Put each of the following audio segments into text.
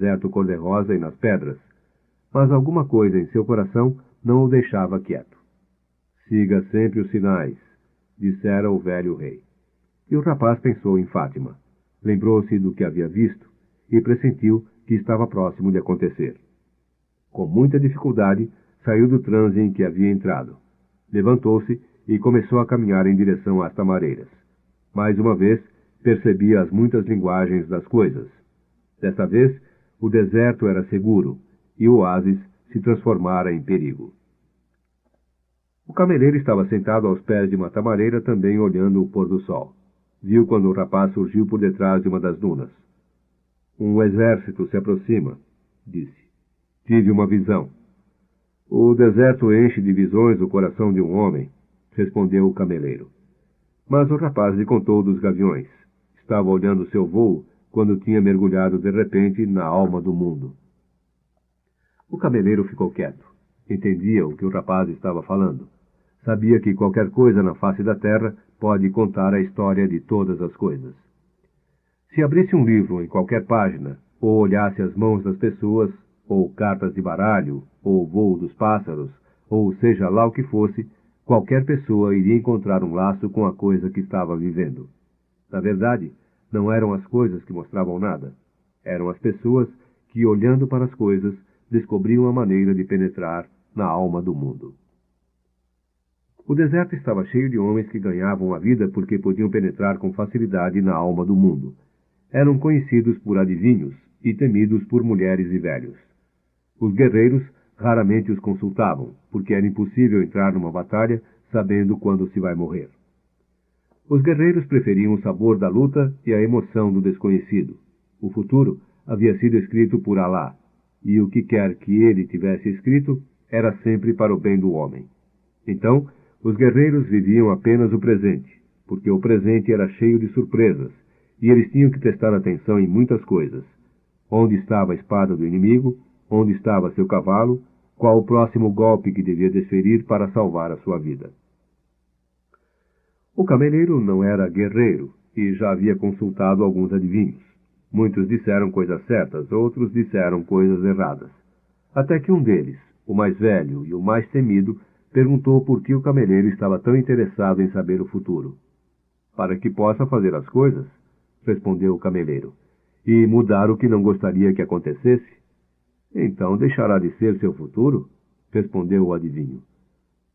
deserto cor-de-rosa e nas pedras, mas alguma coisa em seu coração não o deixava quieto. Siga sempre os sinais, dissera o velho rei. E o rapaz pensou em Fátima. Lembrou-se do que havia visto e pressentiu que estava próximo de acontecer. Com muita dificuldade, saiu do transe em que havia entrado. Levantou-se e começou a caminhar em direção às tamareiras. Mais uma vez, percebia as muitas linguagens das coisas. Desta vez, o deserto era seguro e o oásis se transformara em perigo. O cameleiro estava sentado aos pés de uma tamareira, também olhando o pôr do sol. Viu quando o rapaz surgiu por detrás de uma das dunas. Um exército se aproxima, disse. Tive uma visão. O deserto enche de visões o coração de um homem, respondeu o cameleiro. Mas o rapaz lhe contou dos gaviões. Estava olhando seu voo quando tinha mergulhado de repente na alma do mundo. O cameleiro ficou quieto. Entendia o que o rapaz estava falando. Sabia que qualquer coisa na face da terra pode contar a história de todas as coisas. Se abrisse um livro em qualquer página, ou olhasse as mãos das pessoas, ou cartas de baralho, ou o voo dos pássaros, ou seja lá o que fosse, qualquer pessoa iria encontrar um laço com a coisa que estava vivendo. Na verdade, não eram as coisas que mostravam nada. Eram as pessoas que, olhando para as coisas, descobriam a maneira de penetrar na alma do mundo. O deserto estava cheio de homens que ganhavam a vida porque podiam penetrar com facilidade na alma do mundo. Eram conhecidos por adivinhos e temidos por mulheres e velhos. Os guerreiros raramente os consultavam, porque era impossível entrar numa batalha sabendo quando se vai morrer. Os guerreiros preferiam o sabor da luta e a emoção do desconhecido. O futuro havia sido escrito por Alá, e o que quer que ele tivesse escrito era sempre para o bem do homem. Então, os guerreiros viviam apenas o presente, porque o presente era cheio de surpresas, e eles tinham que prestar atenção em muitas coisas. Onde estava a espada do inimigo? Onde estava seu cavalo? Qual o próximo golpe que devia desferir para salvar a sua vida? O cameleiro não era guerreiro e já havia consultado alguns adivinhos. Muitos disseram coisas certas, outros disseram coisas erradas. Até que um deles, o mais velho e o mais temido, perguntou por que o cameleiro estava tão interessado em saber o futuro. Para que possa fazer as coisas, respondeu o cameleiro, e mudar o que não gostaria que acontecesse. Então deixará de ser seu futuro? Respondeu o adivinho.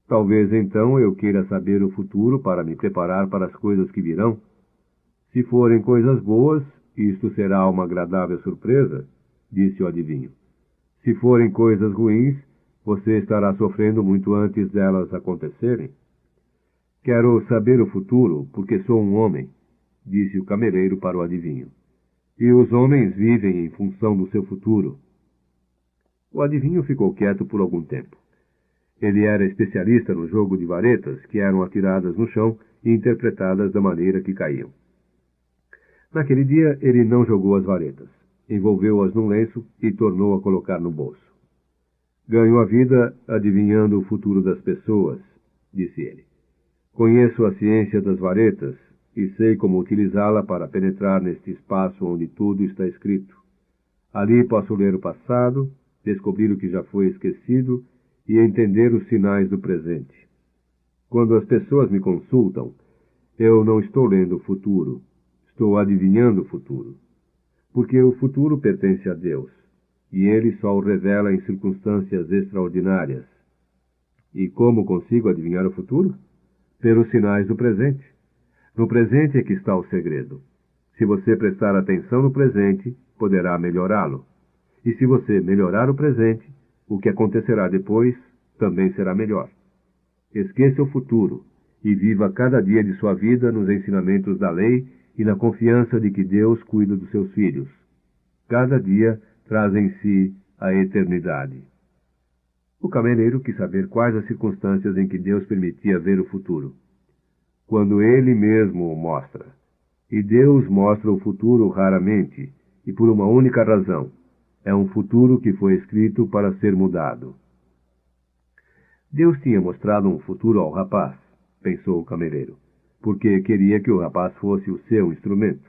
Talvez então eu queira saber o futuro para me preparar para as coisas que virão. Se forem coisas boas, isto será uma agradável surpresa, disse o adivinho. Se forem coisas ruins, você estará sofrendo muito antes delas acontecerem. Quero saber o futuro, porque sou um homem, disse o cameleiro para o adivinho. E os homens vivem em função do seu futuro. O adivinho ficou quieto por algum tempo. Ele era especialista no jogo de varetas, que eram atiradas no chão e interpretadas da maneira que caíam. Naquele dia, ele não jogou as varetas. Envolveu-as num lenço e tornou a colocar no bolso. Ganho a vida adivinhando o futuro das pessoas, disse ele. Conheço a ciência das varetas e sei como utilizá-la para penetrar neste espaço onde tudo está escrito. Ali posso ler o passado, descobrir o que já foi esquecido e entender os sinais do presente. Quando as pessoas me consultam, eu não estou lendo o futuro, estou adivinhando o futuro. Porque o futuro pertence a Deus, e ele só o revela em circunstâncias extraordinárias. E como consigo adivinhar o futuro? Pelos sinais do presente. No presente é que está o segredo. Se você prestar atenção no presente, poderá melhorá-lo. E se você melhorar o presente, o que acontecerá depois também será melhor. Esqueça o futuro e viva cada dia de sua vida nos ensinamentos da lei e na confiança de que Deus cuida dos seus filhos. Cada dia traz em si a eternidade. O cameleiro quis saber quais as circunstâncias em que Deus permitia ver o futuro. Quando Ele mesmo o mostra. E Deus mostra o futuro raramente, e por uma única razão. É um futuro que foi escrito para ser mudado. Deus tinha mostrado um futuro ao rapaz, pensou o cameleiro, porque queria que o rapaz fosse o seu instrumento.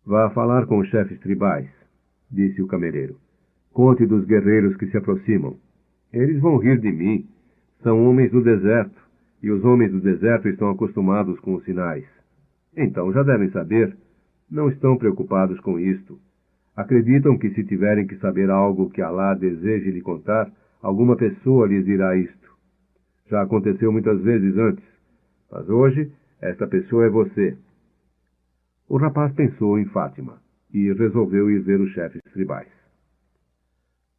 Vá falar com os chefes tribais. disse o cameleiro. Conte dos guerreiros que se aproximam. Eles vão rir de mim. São homens do deserto, e os homens do deserto estão acostumados com os sinais. Então já devem saber. Não estão preocupados com isto. Acreditam que se tiverem que saber algo que Alá deseje lhe contar, alguma pessoa lhes dirá isto. Já aconteceu muitas vezes antes, mas hoje esta pessoa é você. O rapaz pensou em Fátima e resolveu ir ver os chefes tribais.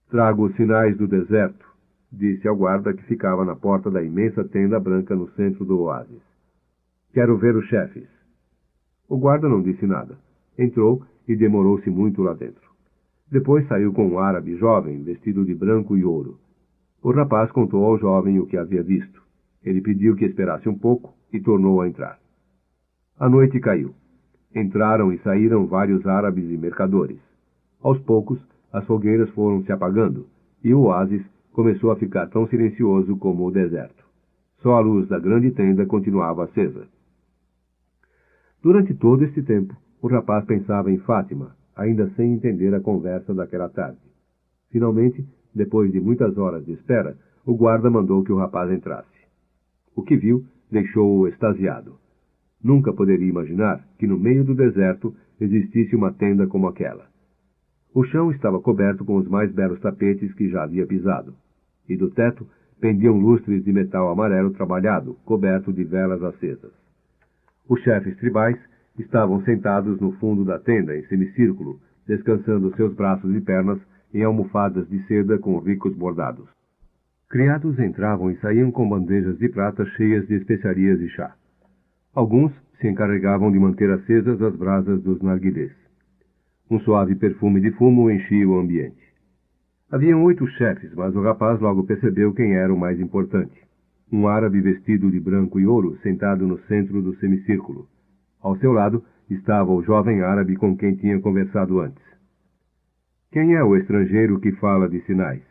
Trago os sinais do deserto, disse ao guarda que ficava na porta da imensa tenda branca no centro do oásis. Quero ver os chefes. O guarda não disse nada. Entrou e demorou-se muito lá dentro. Depois saiu com um árabe jovem, vestido de branco e ouro. O rapaz contou ao jovem o que havia visto. Ele pediu que esperasse um pouco e tornou a entrar. A noite caiu. Entraram e saíram vários árabes e mercadores. Aos poucos, as fogueiras foram se apagando e o oásis começou a ficar tão silencioso como o deserto. Só a luz da grande tenda continuava acesa. Durante todo este tempo, o rapaz pensava em Fátima, ainda sem entender a conversa daquela tarde. Finalmente, depois de muitas horas de espera, o guarda mandou que o rapaz entrasse. O que viu deixou-o extasiado. Nunca poderia imaginar que no meio do deserto existisse uma tenda como aquela. O chão estava coberto com os mais belos tapetes que já havia pisado, e do teto pendiam lustres de metal amarelo trabalhado, coberto de velas acesas. Os chefes tribais estavam sentados no fundo da tenda, em semicírculo, descansando seus braços e pernas em almofadas de seda com ricos bordados. Criados entravam e saíam com bandejas de prata cheias de especiarias e chá. Alguns se encarregavam de manter acesas as brasas dos narguilés. Um suave perfume de fumo enchia o ambiente. Haviam 8 chefes, mas o rapaz logo percebeu quem era o mais importante. Um árabe vestido de branco e ouro, sentado no centro do semicírculo. Ao seu lado estava o jovem árabe com quem tinha conversado antes. Quem é o estrangeiro que fala de sinais?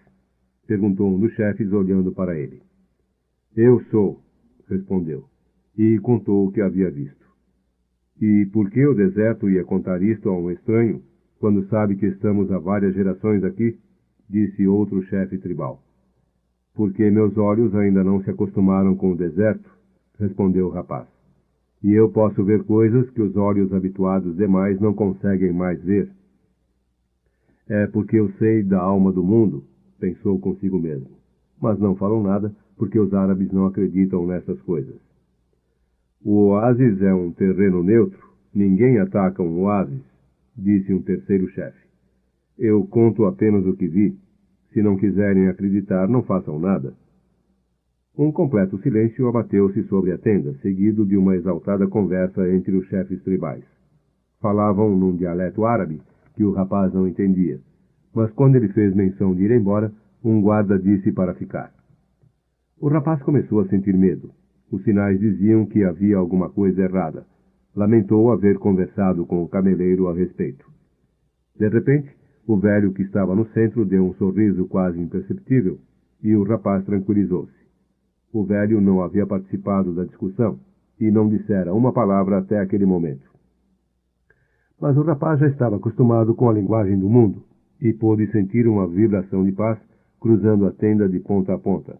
Perguntou um dos chefes, olhando para ele. Eu sou, respondeu, e contou o que havia visto. E por que o deserto ia contar isto a um estranho, quando sabe que estamos há várias gerações aqui? Disse outro chefe tribal. Porque meus olhos ainda não se acostumaram com o deserto, respondeu o rapaz. E eu posso ver coisas que os olhos habituados demais não conseguem mais ver. É porque eu sei da alma do mundo, pensou consigo mesmo. Mas não falou nada, porque os árabes não acreditam nessas coisas. O oásis é um terreno neutro. Ninguém ataca um oásis, disse um terceiro chefe. Eu conto apenas o que vi. Se não quiserem acreditar, não façam nada. Um completo silêncio abateu-se sobre a tenda, seguido de uma exaltada conversa entre os chefes tribais. Falavam num dialeto árabe que o rapaz não entendia, mas quando ele fez menção de ir embora, um guarda disse para ficar. O rapaz começou a sentir medo. Os sinais diziam que havia alguma coisa errada. Lamentou haver conversado com o cameleiro a respeito. De repente, o velho que estava no centro deu um sorriso quase imperceptível e o rapaz tranquilizou-se. O velho não havia participado da discussão e não dissera uma palavra até aquele momento. Mas o rapaz já estava acostumado com a linguagem do mundo e pôde sentir uma vibração de paz cruzando a tenda de ponta a ponta.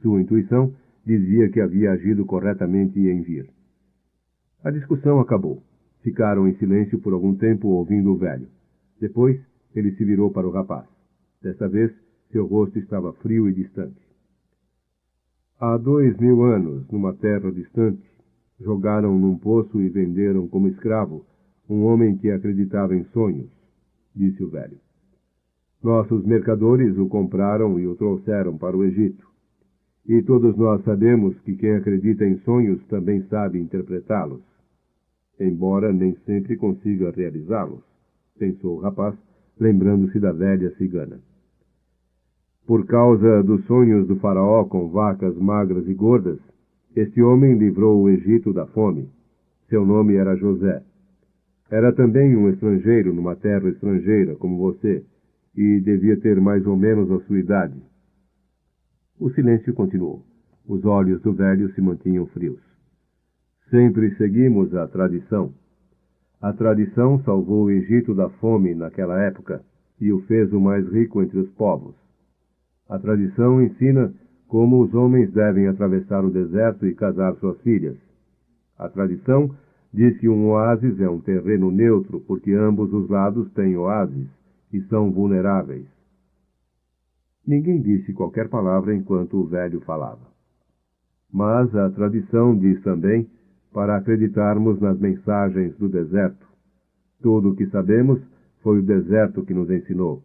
Sua intuição dizia que havia agido corretamente em vir. A discussão acabou. Ficaram em silêncio por algum tempo ouvindo o velho. Depois, ele se virou para o rapaz. Desta vez, seu rosto estava frio e distante. Há 2000 anos, numa terra distante, jogaram num poço e venderam como escravo um homem que acreditava em sonhos, disse o velho. Nossos mercadores o compraram e o trouxeram para o Egito. E todos nós sabemos que quem acredita em sonhos também sabe interpretá-los, embora nem sempre consiga realizá-los, pensou o rapaz, lembrando-se da velha cigana. Por causa dos sonhos do faraó com vacas magras e gordas, este homem livrou o Egito da fome. Seu nome era José. Era também um estrangeiro numa terra estrangeira, como você, e devia ter mais ou menos a sua idade. O silêncio continuou. Os olhos do velho se mantinham frios. Sempre seguimos a tradição. A tradição salvou o Egito da fome naquela época, e o fez o mais rico entre os povos. A tradição ensina como os homens devem atravessar o deserto e casar suas filhas. A tradição diz que um oásis é um terreno neutro, porque ambos os lados têm oásis e são vulneráveis. Ninguém disse qualquer palavra enquanto o velho falava. Mas a tradição diz também para acreditarmos nas mensagens do deserto. Tudo o que sabemos foi o deserto que nos ensinou.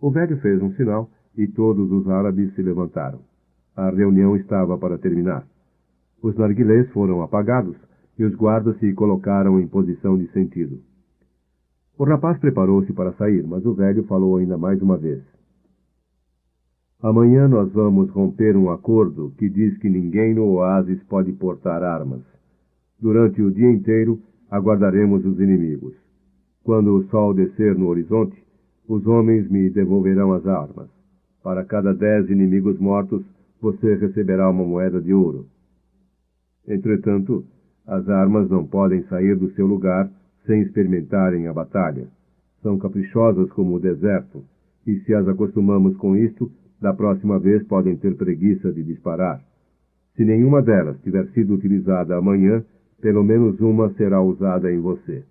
O velho fez um sinal e todos os árabes se levantaram. A reunião estava para terminar. Os narguilés foram apagados e os guardas se colocaram em posição de sentido. O rapaz preparou-se para sair, mas o velho falou ainda mais uma vez. Amanhã nós vamos romper um acordo que diz que ninguém no oásis pode portar armas. Durante o dia inteiro, aguardaremos os inimigos. Quando o sol descer no horizonte, os homens me devolverão as armas. Para cada 10 inimigos mortos, você receberá uma moeda de ouro. Entretanto, as armas não podem sair do seu lugar sem experimentarem a batalha. São caprichosas como o deserto, e se as acostumamos com isto, da próxima vez podem ter preguiça de disparar. Se nenhuma delas tiver sido utilizada amanhã, pelo menos uma será usada em você.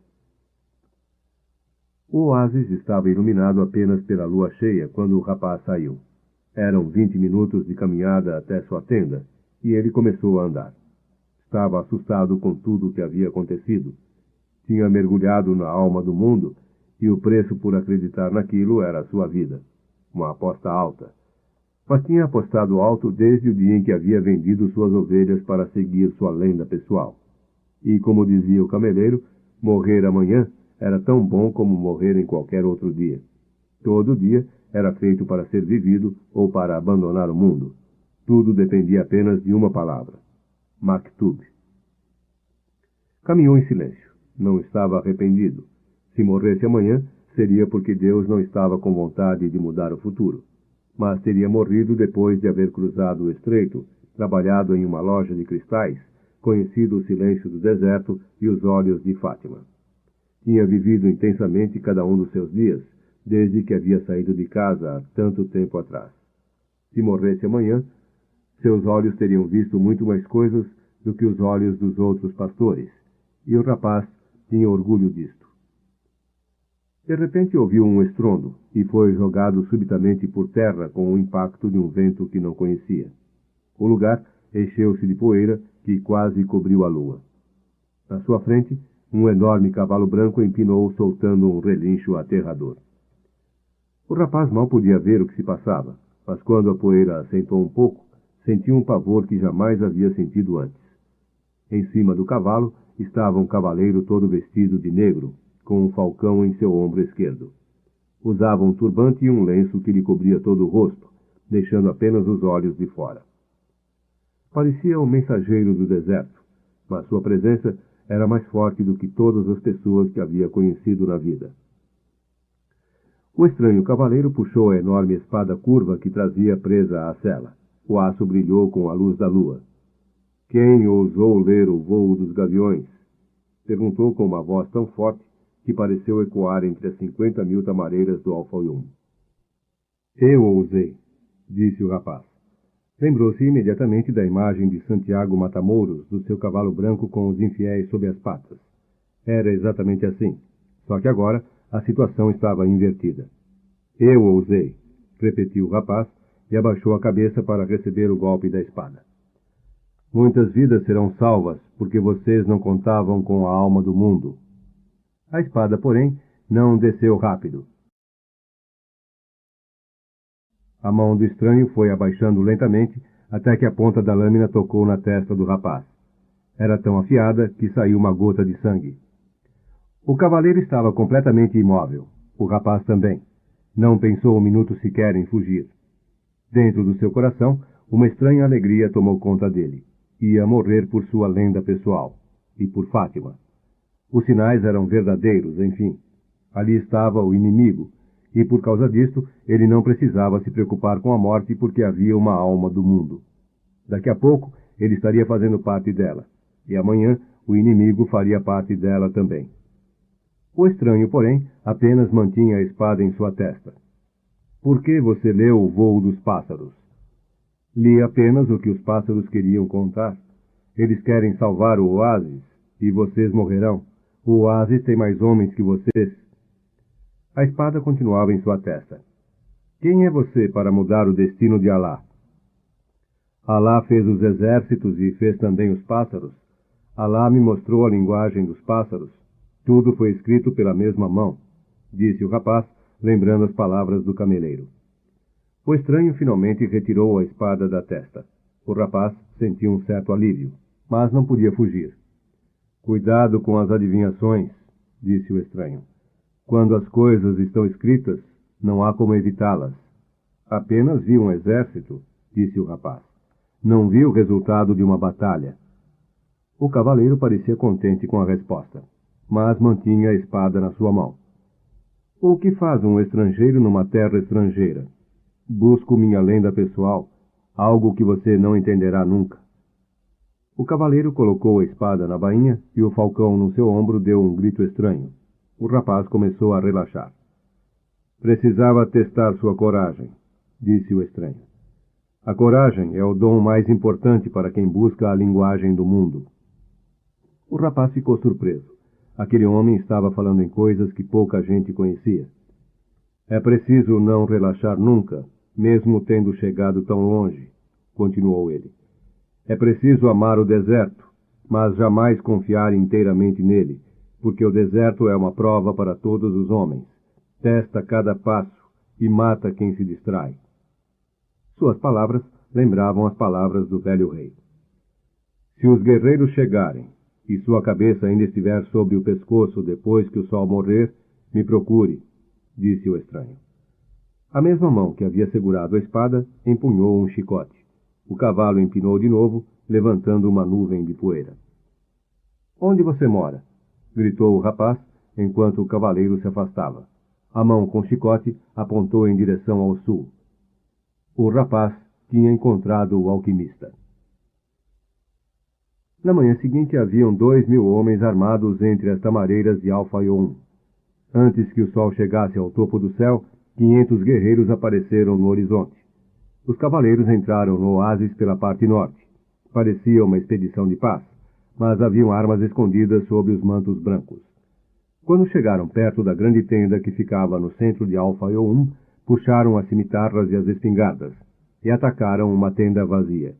O oásis estava iluminado apenas pela lua cheia quando o rapaz saiu. Eram 20 minutos de caminhada até sua tenda, e ele começou a andar. Estava assustado com tudo o que havia acontecido. Tinha mergulhado na alma do mundo, e o preço por acreditar naquilo era a sua vida. Uma aposta alta. Mas tinha apostado alto desde o dia em que havia vendido suas ovelhas para seguir sua lenda pessoal. E, como dizia o cameleiro, morrer amanhã era tão bom como morrer em qualquer outro dia. Todo dia era feito para ser vivido ou para abandonar o mundo. Tudo dependia apenas de uma palavra. Maktub. Caminhou em silêncio. Não estava arrependido. Se morresse amanhã, seria porque Deus não estava com vontade de mudar o futuro. Mas teria morrido depois de haver cruzado o estreito, trabalhado em uma loja de cristais, conhecido o silêncio do deserto e os olhos de Fátima. Tinha vivido intensamente cada um dos seus dias, desde que havia saído de casa há tanto tempo atrás. Se morresse amanhã, seus olhos teriam visto muito mais coisas do que os olhos dos outros pastores, e o rapaz tinha orgulho disto. De repente ouviu um estrondo e foi jogado subitamente por terra com o impacto de um vento que não conhecia. O lugar encheu-se de poeira que quase cobriu a lua. Na sua frente, um enorme cavalo branco empinou soltando um relincho aterrador. O rapaz mal podia ver o que se passava, mas quando a poeira assentou um pouco, sentiu um pavor que jamais havia sentido antes. Em cima do cavalo estava um cavaleiro todo vestido de negro, com um falcão em seu ombro esquerdo. Usava um turbante e um lenço que lhe cobria todo o rosto, deixando apenas os olhos de fora. Parecia um mensageiro do deserto, mas sua presença era mais forte do que todas as pessoas que havia conhecido na vida. O estranho cavaleiro puxou a enorme espada curva que trazia presa à sela. O aço brilhou com a luz da lua. Quem ousou ler o vôo dos gaviões? Perguntou com uma voz tão forte que pareceu ecoar entre as 50.000 tamareiras do alfaium. Eu ousei, disse o rapaz. Lembrou-se imediatamente da imagem de Santiago Matamoros, do seu cavalo branco com os infiéis sob as patas. Era exatamente assim, só que agora a situação estava invertida. Eu ousei, repetiu o rapaz e abaixou a cabeça para receber o golpe da espada. Muitas vidas serão salvas, porque vocês não contavam com a alma do mundo. A espada, porém, não desceu rápido. A mão do estranho foi abaixando lentamente até que a ponta da lâmina tocou na testa do rapaz. Era tão afiada que saiu uma gota de sangue. O cavaleiro estava completamente imóvel. O rapaz também. Não pensou um minuto sequer em fugir. Dentro do seu coração, uma estranha alegria tomou conta dele. Ia morrer por sua lenda pessoal. E por Fátima. Os sinais eram verdadeiros, enfim. Ali estava o inimigo, e por causa disto ele não precisava se preocupar com a morte porque havia uma alma do mundo. Daqui a pouco ele estaria fazendo parte dela, e amanhã o inimigo faria parte dela também. O estranho, porém, apenas mantinha a espada em sua testa. Por que você leu o voo dos pássaros? Li apenas o que os pássaros queriam contar. Eles querem salvar o oásis, e vocês morrerão. O oásis tem mais homens que vocês. A espada continuava em sua testa. Quem é você para mudar o destino de Alá? Alá fez os exércitos e fez também os pássaros. Alá me mostrou a linguagem dos pássaros. Tudo foi escrito pela mesma mão, disse o rapaz, lembrando as palavras do cameleiro. O estranho finalmente retirou a espada da testa. O rapaz sentiu um certo alívio, mas não podia fugir. Cuidado com as adivinhações, disse o estranho. Quando as coisas estão escritas, não há como evitá-las. Apenas vi um exército, disse o rapaz. Não vi o resultado de uma batalha. O cavaleiro parecia contente com a resposta, mas mantinha a espada na sua mão. O que faz um estrangeiro numa terra estrangeira? Busco minha lenda pessoal, algo que você não entenderá nunca. O cavaleiro colocou a espada na bainha e o falcão no seu ombro deu um grito estranho. O rapaz começou a relaxar. Precisava testar sua coragem, disse o estranho. A coragem é o dom mais importante para quem busca a linguagem do mundo. O rapaz ficou surpreso. Aquele homem estava falando em coisas que pouca gente conhecia. É preciso não relaxar nunca, mesmo tendo chegado tão longe, continuou ele. É preciso amar o deserto, mas jamais confiar inteiramente nele, porque o deserto é uma prova para todos os homens. Testa cada passo e mata quem se distrai. Suas palavras lembravam as palavras do velho rei. Se os guerreiros chegarem, e sua cabeça ainda estiver sobre o pescoço depois que o sol morrer, me procure, disse o estranho. A mesma mão que havia segurado a espada empunhou um chicote. O cavalo empinou de novo, levantando uma nuvem de poeira. Onde você mora? Gritou o rapaz, enquanto o cavaleiro se afastava. A mão com chicote apontou em direção ao sul. O rapaz tinha encontrado o alquimista. Na manhã seguinte haviam 2.000 homens armados entre as tamareiras de Al-Fayoum. Antes que o sol chegasse ao topo do céu, 500 guerreiros apareceram no horizonte. Os cavaleiros entraram no oásis pela parte norte. Parecia uma expedição de paz, mas haviam armas escondidas sob os mantos brancos. Quando chegaram perto da grande tenda que ficava no centro de Al-Fayoum, puxaram as cimitarras e as espingardas, e atacaram uma tenda vazia.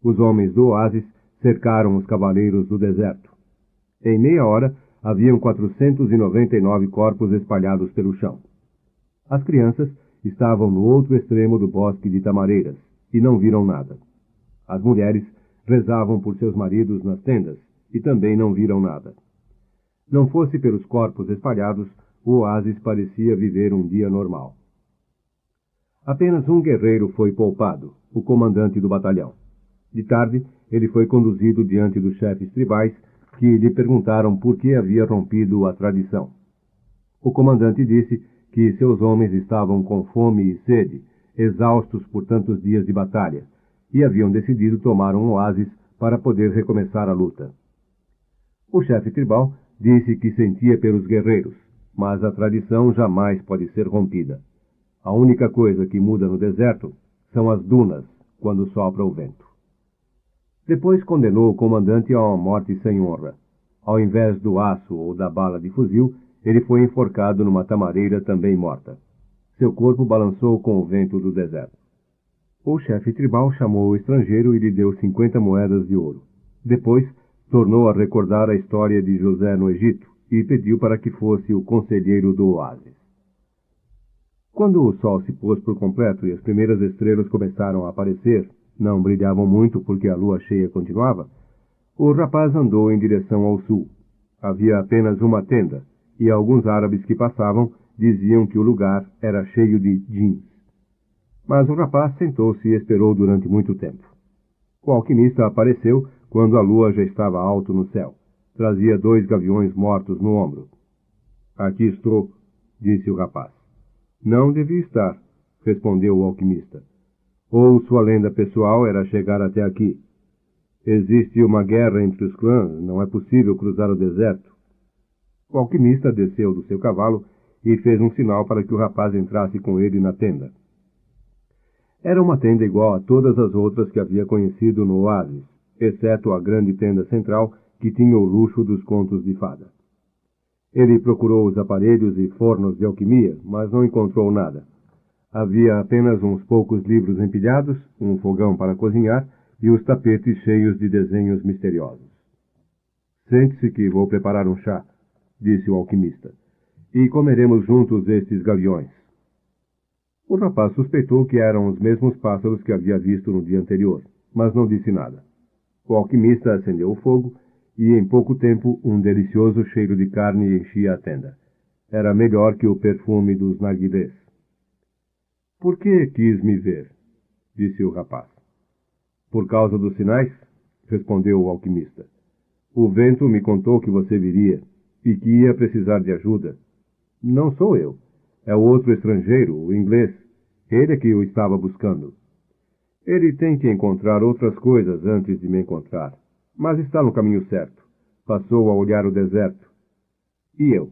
Os homens do oásis cercaram os cavaleiros do deserto. Em meia hora, haviam 499 corpos espalhados pelo chão. As crianças estavam no outro extremo do bosque de tamareiras e não viram nada. As mulheres rezavam por seus maridos nas tendas e também não viram nada. Não fosse pelos corpos espalhados, o oásis parecia viver um dia normal. Apenas um guerreiro foi poupado, o comandante do batalhão. De tarde, ele foi conduzido diante dos chefes tribais, que lhe perguntaram por que havia rompido a tradição. O comandante disse que seus homens estavam com fome e sede, exaustos por tantos dias de batalha, e haviam decidido tomar um oásis para poder recomeçar a luta. O chefe tribal disse que sentia pelos guerreiros, mas a tradição jamais pode ser rompida. A única coisa que muda no deserto são as dunas, quando sopra o vento. Depois condenou o comandante a uma morte sem honra. Ao invés do aço ou da bala de fuzil, ele foi enforcado numa tamareira também morta. Seu corpo balançou com o vento do deserto. O chefe tribal chamou o estrangeiro e lhe deu 50 moedas de ouro. Depois, tornou a recordar a história de José no Egito e pediu para que fosse o conselheiro do oásis. Quando o sol se pôs por completo e as primeiras estrelas começaram a aparecer, não brilhavam muito porque a lua cheia continuava, o rapaz andou em direção ao sul. Havia apenas uma tenda, e alguns árabes que passavam diziam que o lugar era cheio de djinns. Mas o rapaz sentou-se e esperou durante muito tempo. O alquimista apareceu quando a lua já estava alto no céu. Trazia 2 gaviões mortos no ombro. Aqui estou, disse o rapaz. Não devia estar, respondeu o alquimista. Ou sua lenda pessoal era chegar até aqui. Existe uma guerra entre os clãs, não é possível cruzar o deserto. O alquimista desceu do seu cavalo e fez um sinal para que o rapaz entrasse com ele na tenda. Era uma tenda igual a todas as outras que havia conhecido no oásis, exceto a grande tenda central que tinha o luxo dos contos de fada. Ele procurou os aparelhos e fornos de alquimia, mas não encontrou nada. Havia apenas uns poucos livros empilhados, um fogão para cozinhar e os tapetes cheios de desenhos misteriosos. Sente-se que vou preparar um chá, disse o alquimista, e comeremos juntos estes gaviões. O rapaz suspeitou que eram os mesmos pássaros que havia visto no dia anterior, mas não disse nada. O alquimista acendeu o fogo e, em pouco tempo, um delicioso cheiro de carne enchia a tenda. Era melhor que o perfume dos narguilés. Por que quis me ver? Disse o rapaz. Por causa dos sinais? Respondeu o alquimista. O vento me contou que você viria e que ia precisar de ajuda. Não sou eu. É o outro estrangeiro, o inglês. Ele é que o estava buscando. Ele tem que encontrar outras coisas antes de me encontrar. Mas está no caminho certo. Passou a olhar o deserto. E eu?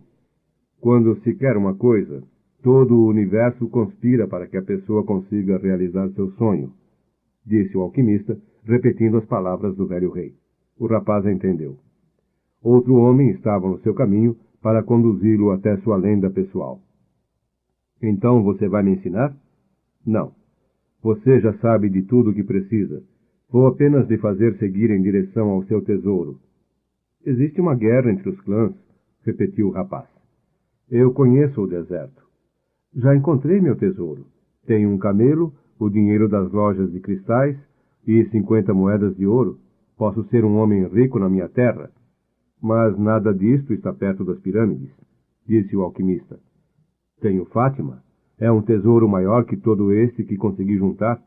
Quando se quer uma coisa, todo o universo conspira para que a pessoa consiga realizar seu sonho, disse o alquimista, repetindo as palavras do velho rei. O rapaz entendeu. Outro homem estava no seu caminho para conduzi-lo até sua lenda pessoal. Então você vai me ensinar? Não. Você já sabe de tudo o que precisa. Vou apenas lhe fazer seguir em direção ao seu tesouro. Existe uma guerra entre os clãs, repetiu o rapaz. Eu conheço o deserto. Já encontrei meu tesouro. Tenho um camelo, o dinheiro das lojas de cristais e 50 moedas de ouro. Posso ser um homem rico na minha terra. Mas nada disto está perto das pirâmides, disse o alquimista. Tenho Fátima. É um tesouro maior que todo este que consegui juntar.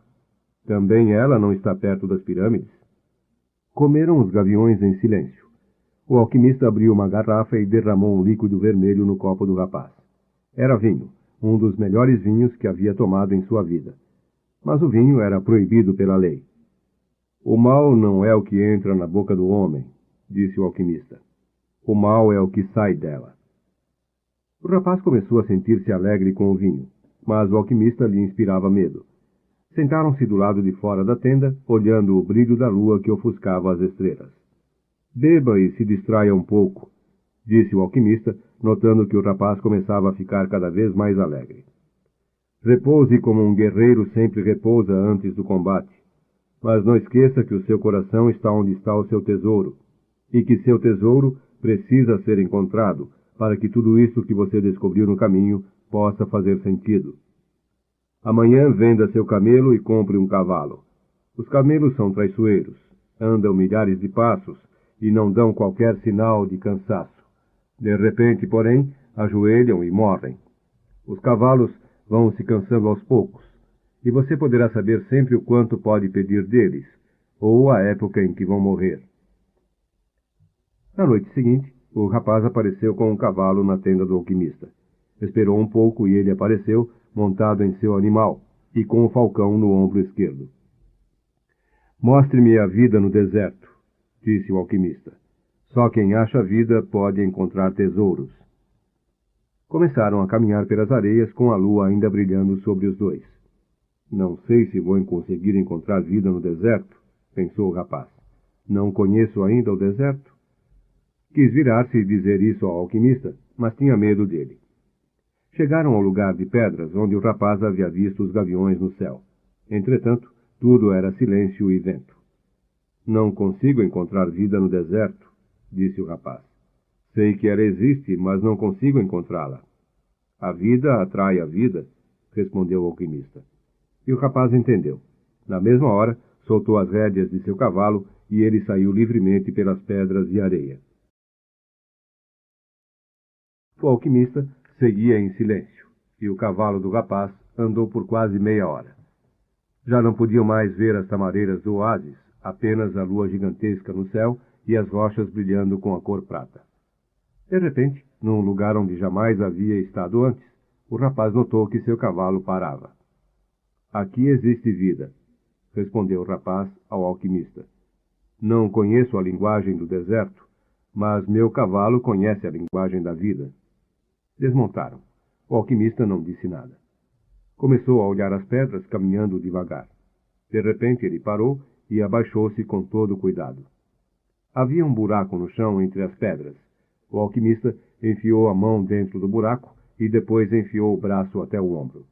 Também ela não está perto das pirâmides. Comeram os gaviões em silêncio. O alquimista abriu uma garrafa e derramou um líquido vermelho no copo do rapaz. Era vinho, um dos melhores vinhos que havia tomado em sua vida. Mas o vinho era proibido pela lei. O mal não é o que entra na boca do homem, disse o alquimista. O mal é o que sai dela. O rapaz começou a sentir-se alegre com o vinho, mas o alquimista lhe inspirava medo. Sentaram-se do lado de fora da tenda, olhando o brilho da lua que ofuscava as estrelas. Beba e se distraia um pouco, disse o alquimista, notando que o rapaz começava a ficar cada vez mais alegre. Repouse como um guerreiro sempre repousa antes do combate. Mas não esqueça que o seu coração está onde está o seu tesouro, e que seu tesouro precisa ser encontrado para que tudo isso que você descobriu no caminho possa fazer sentido. Amanhã venda seu camelo e compre um cavalo. Os camelos são traiçoeiros, andam milhares de passos e não dão qualquer sinal de cansaço. De repente, porém, ajoelham e morrem. Os cavalos vão se cansando aos poucos, e você poderá saber sempre o quanto pode pedir deles, ou a época em que vão morrer. Na noite seguinte, o rapaz apareceu com um cavalo na tenda do alquimista. Esperou um pouco e ele apareceu, montado em seu animal, e com o falcão no ombro esquerdo. Mostre-me a vida no deserto, disse o alquimista. Só quem acha vida pode encontrar tesouros. Começaram a caminhar pelas areias com a lua ainda brilhando sobre os dois. Não sei se vou conseguir encontrar vida no deserto, pensou o rapaz. Não conheço ainda o deserto. Quis virar-se e dizer isso ao alquimista, mas tinha medo dele. Chegaram ao lugar de pedras onde o rapaz havia visto os gaviões no céu. Entretanto, tudo era silêncio e vento. Não consigo encontrar vida no deserto, disse o rapaz. Sei que ela existe, mas não consigo encontrá-la. A vida atrai a vida, respondeu o alquimista. E o rapaz entendeu. Na mesma hora, soltou as rédeas de seu cavalo e ele saiu livremente pelas pedras e areia. O alquimista seguia em silêncio, e o cavalo do rapaz andou por quase meia hora. Já não podiam mais ver as tamareiras do oásis, apenas a lua gigantesca no céu e as rochas brilhando com a cor prata. De repente, num lugar onde jamais havia estado antes, o rapaz notou que seu cavalo parava. Aqui existe vida, respondeu o rapaz ao alquimista. Não conheço a linguagem do deserto, mas meu cavalo conhece a linguagem da vida. Desmontaram. O alquimista não disse nada. Começou a olhar as pedras, caminhando devagar. De repente ele parou e abaixou-se com todo cuidado. Havia um buraco no chão entre as pedras. O alquimista enfiou a mão dentro do buraco e depois enfiou o braço até o ombro.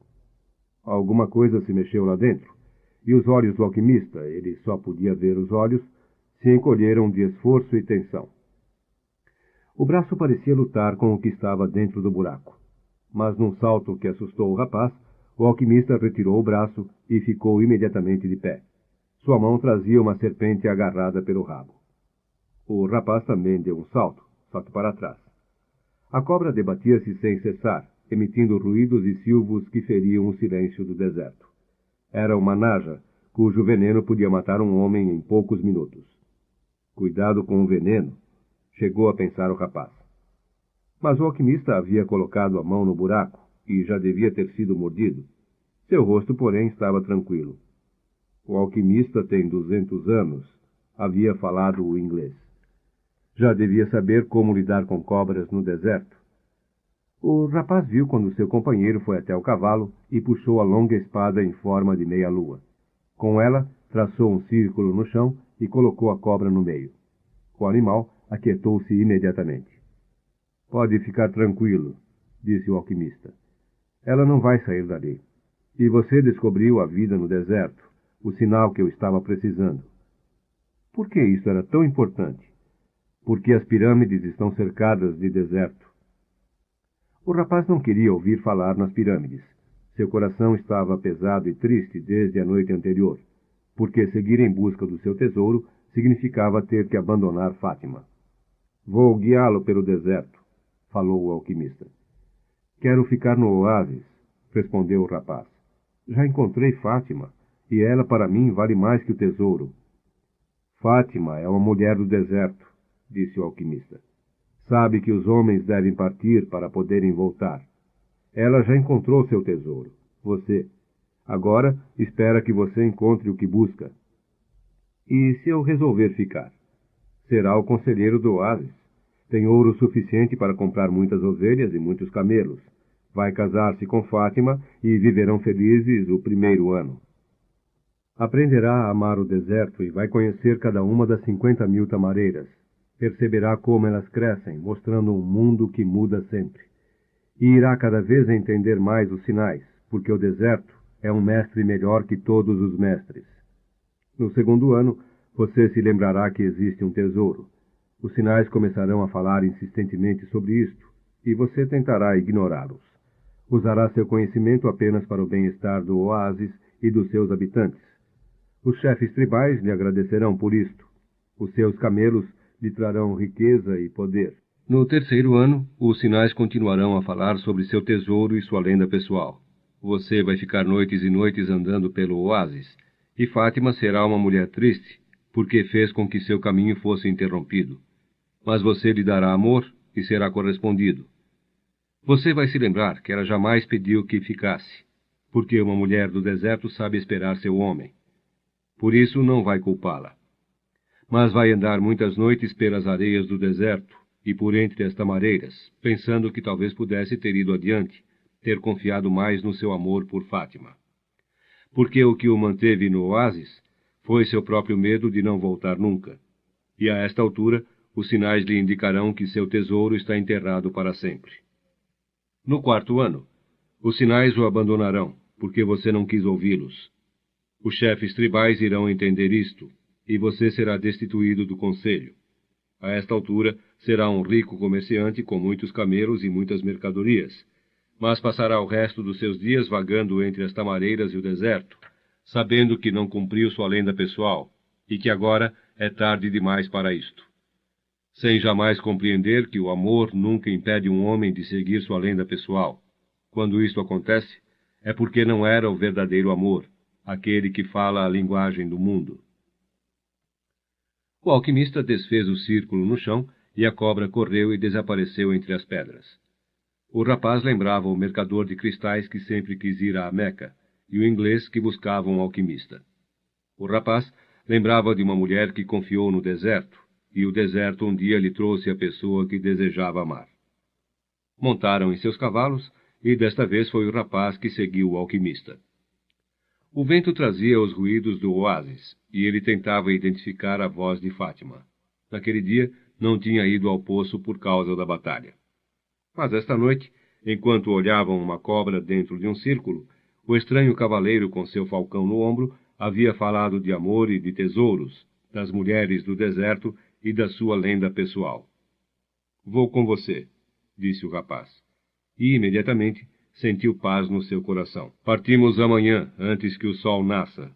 Alguma coisa se mexeu lá dentro, e os olhos do alquimista, ele só podia ver os olhos, se encolheram de esforço e tensão. O braço parecia lutar com o que estava dentro do buraco. Mas num salto que assustou o rapaz, o alquimista retirou o braço e ficou imediatamente de pé. Sua mão trazia uma serpente agarrada pelo rabo. O rapaz também deu um salto, só que para trás. A cobra debatia-se sem cessar, emitindo ruídos e silvos que feriam o silêncio do deserto. Era uma naja, cujo veneno podia matar um homem em poucos minutos. Cuidado com o veneno, chegou a pensar o rapaz. Mas o alquimista havia colocado a mão no buraco e já devia ter sido mordido. Seu rosto, porém, estava tranquilo. O alquimista tem 200 anos, havia falado o inglês. Já devia saber como lidar com cobras no deserto. O rapaz viu quando seu companheiro foi até o cavalo e puxou a longa espada em forma de meia-lua. Com ela, traçou um círculo no chão e colocou a cobra no meio. O animal aquietou-se imediatamente. Pode ficar tranquilo, disse o alquimista. Ela não vai sair dali. E você descobriu a vida no deserto, o sinal que eu estava precisando. Por que isso era tão importante? Porque as pirâmides estão cercadas de deserto. O rapaz não queria ouvir falar nas pirâmides. Seu coração estava pesado e triste desde a noite anterior, porque seguir em busca do seu tesouro significava ter que abandonar Fátima. Vou guiá-lo pelo deserto, falou o alquimista. Quero ficar no oásis, respondeu o rapaz. Já encontrei Fátima, e ela para mim vale mais que o tesouro. Fátima é uma mulher do deserto, disse o alquimista. Sabe que os homens devem partir para poderem voltar. Ela já encontrou seu tesouro, você. Agora espera que você encontre o que busca. E se eu resolver ficar? Será o conselheiro do oásis. Tem ouro suficiente para comprar muitas ovelhas e muitos camelos. Vai casar-se com Fátima e viverão felizes o primeiro ano. Aprenderá a amar o deserto e vai conhecer cada uma das 50.000 tamareiras. Perceberá como elas crescem, mostrando um mundo que muda sempre. E irá cada vez entender mais os sinais, porque o deserto é um mestre melhor que todos os mestres. No segundo ano, você se lembrará que existe um tesouro. Os sinais começarão a falar insistentemente sobre isto, e você tentará ignorá-los. Usará seu conhecimento apenas para o bem-estar do oásis e dos seus habitantes. Os chefes tribais lhe agradecerão por isto. Os seus camelos lhe trarão riqueza e poder. No terceiro ano, os sinais continuarão a falar sobre seu tesouro e sua lenda pessoal. Você vai ficar noites e noites andando pelo oásis, e Fátima será uma mulher triste, porque fez com que seu caminho fosse interrompido. Mas você lhe dará amor e será correspondido. Você vai se lembrar que ela jamais pediu que ficasse, porque uma mulher do deserto sabe esperar seu homem. Por isso não vai culpá-la. Mas vai andar muitas noites pelas areias do deserto e por entre as tamareiras, pensando que talvez pudesse ter ido adiante, ter confiado mais no seu amor por Fátima. Porque o que o manteve no oásis foi seu próprio medo de não voltar nunca. E a esta altura, os sinais lhe indicarão que seu tesouro está enterrado para sempre. No quarto ano, os sinais o abandonarão, porque você não quis ouvi-los. Os chefes tribais irão entender isto, e você será destituído do conselho. A esta altura, será um rico comerciante com muitos camelos e muitas mercadorias, mas passará o resto dos seus dias vagando entre as tamareiras e o deserto, sabendo que não cumpriu sua lenda pessoal, e que agora é tarde demais para isto. Sem jamais compreender que o amor nunca impede um homem de seguir sua lenda pessoal. Quando isto acontece, é porque não era o verdadeiro amor, aquele que fala a linguagem do mundo. O alquimista desfez o círculo no chão e a cobra correu e desapareceu entre as pedras. O rapaz lembrava o mercador de cristais que sempre quis ir a Meca e o inglês que buscava um alquimista. O rapaz lembrava de uma mulher que confiou no deserto e o deserto um dia lhe trouxe a pessoa que desejava amar. Montaram em seus cavalos, e desta vez foi o rapaz que seguiu o alquimista. O vento trazia os ruídos do oásis, e ele tentava identificar a voz de Fátima. Naquele dia, não tinha ido ao poço por causa da batalha. Mas esta noite, enquanto olhavam uma cobra dentro de um círculo, o estranho cavaleiro com seu falcão no ombro havia falado de amor e de tesouros, das mulheres do deserto e da sua lenda pessoal. "Vou com você", disse o rapaz. E, imediatamente, sentiu paz no seu coração. "Partimos amanhã, antes que o sol nasça",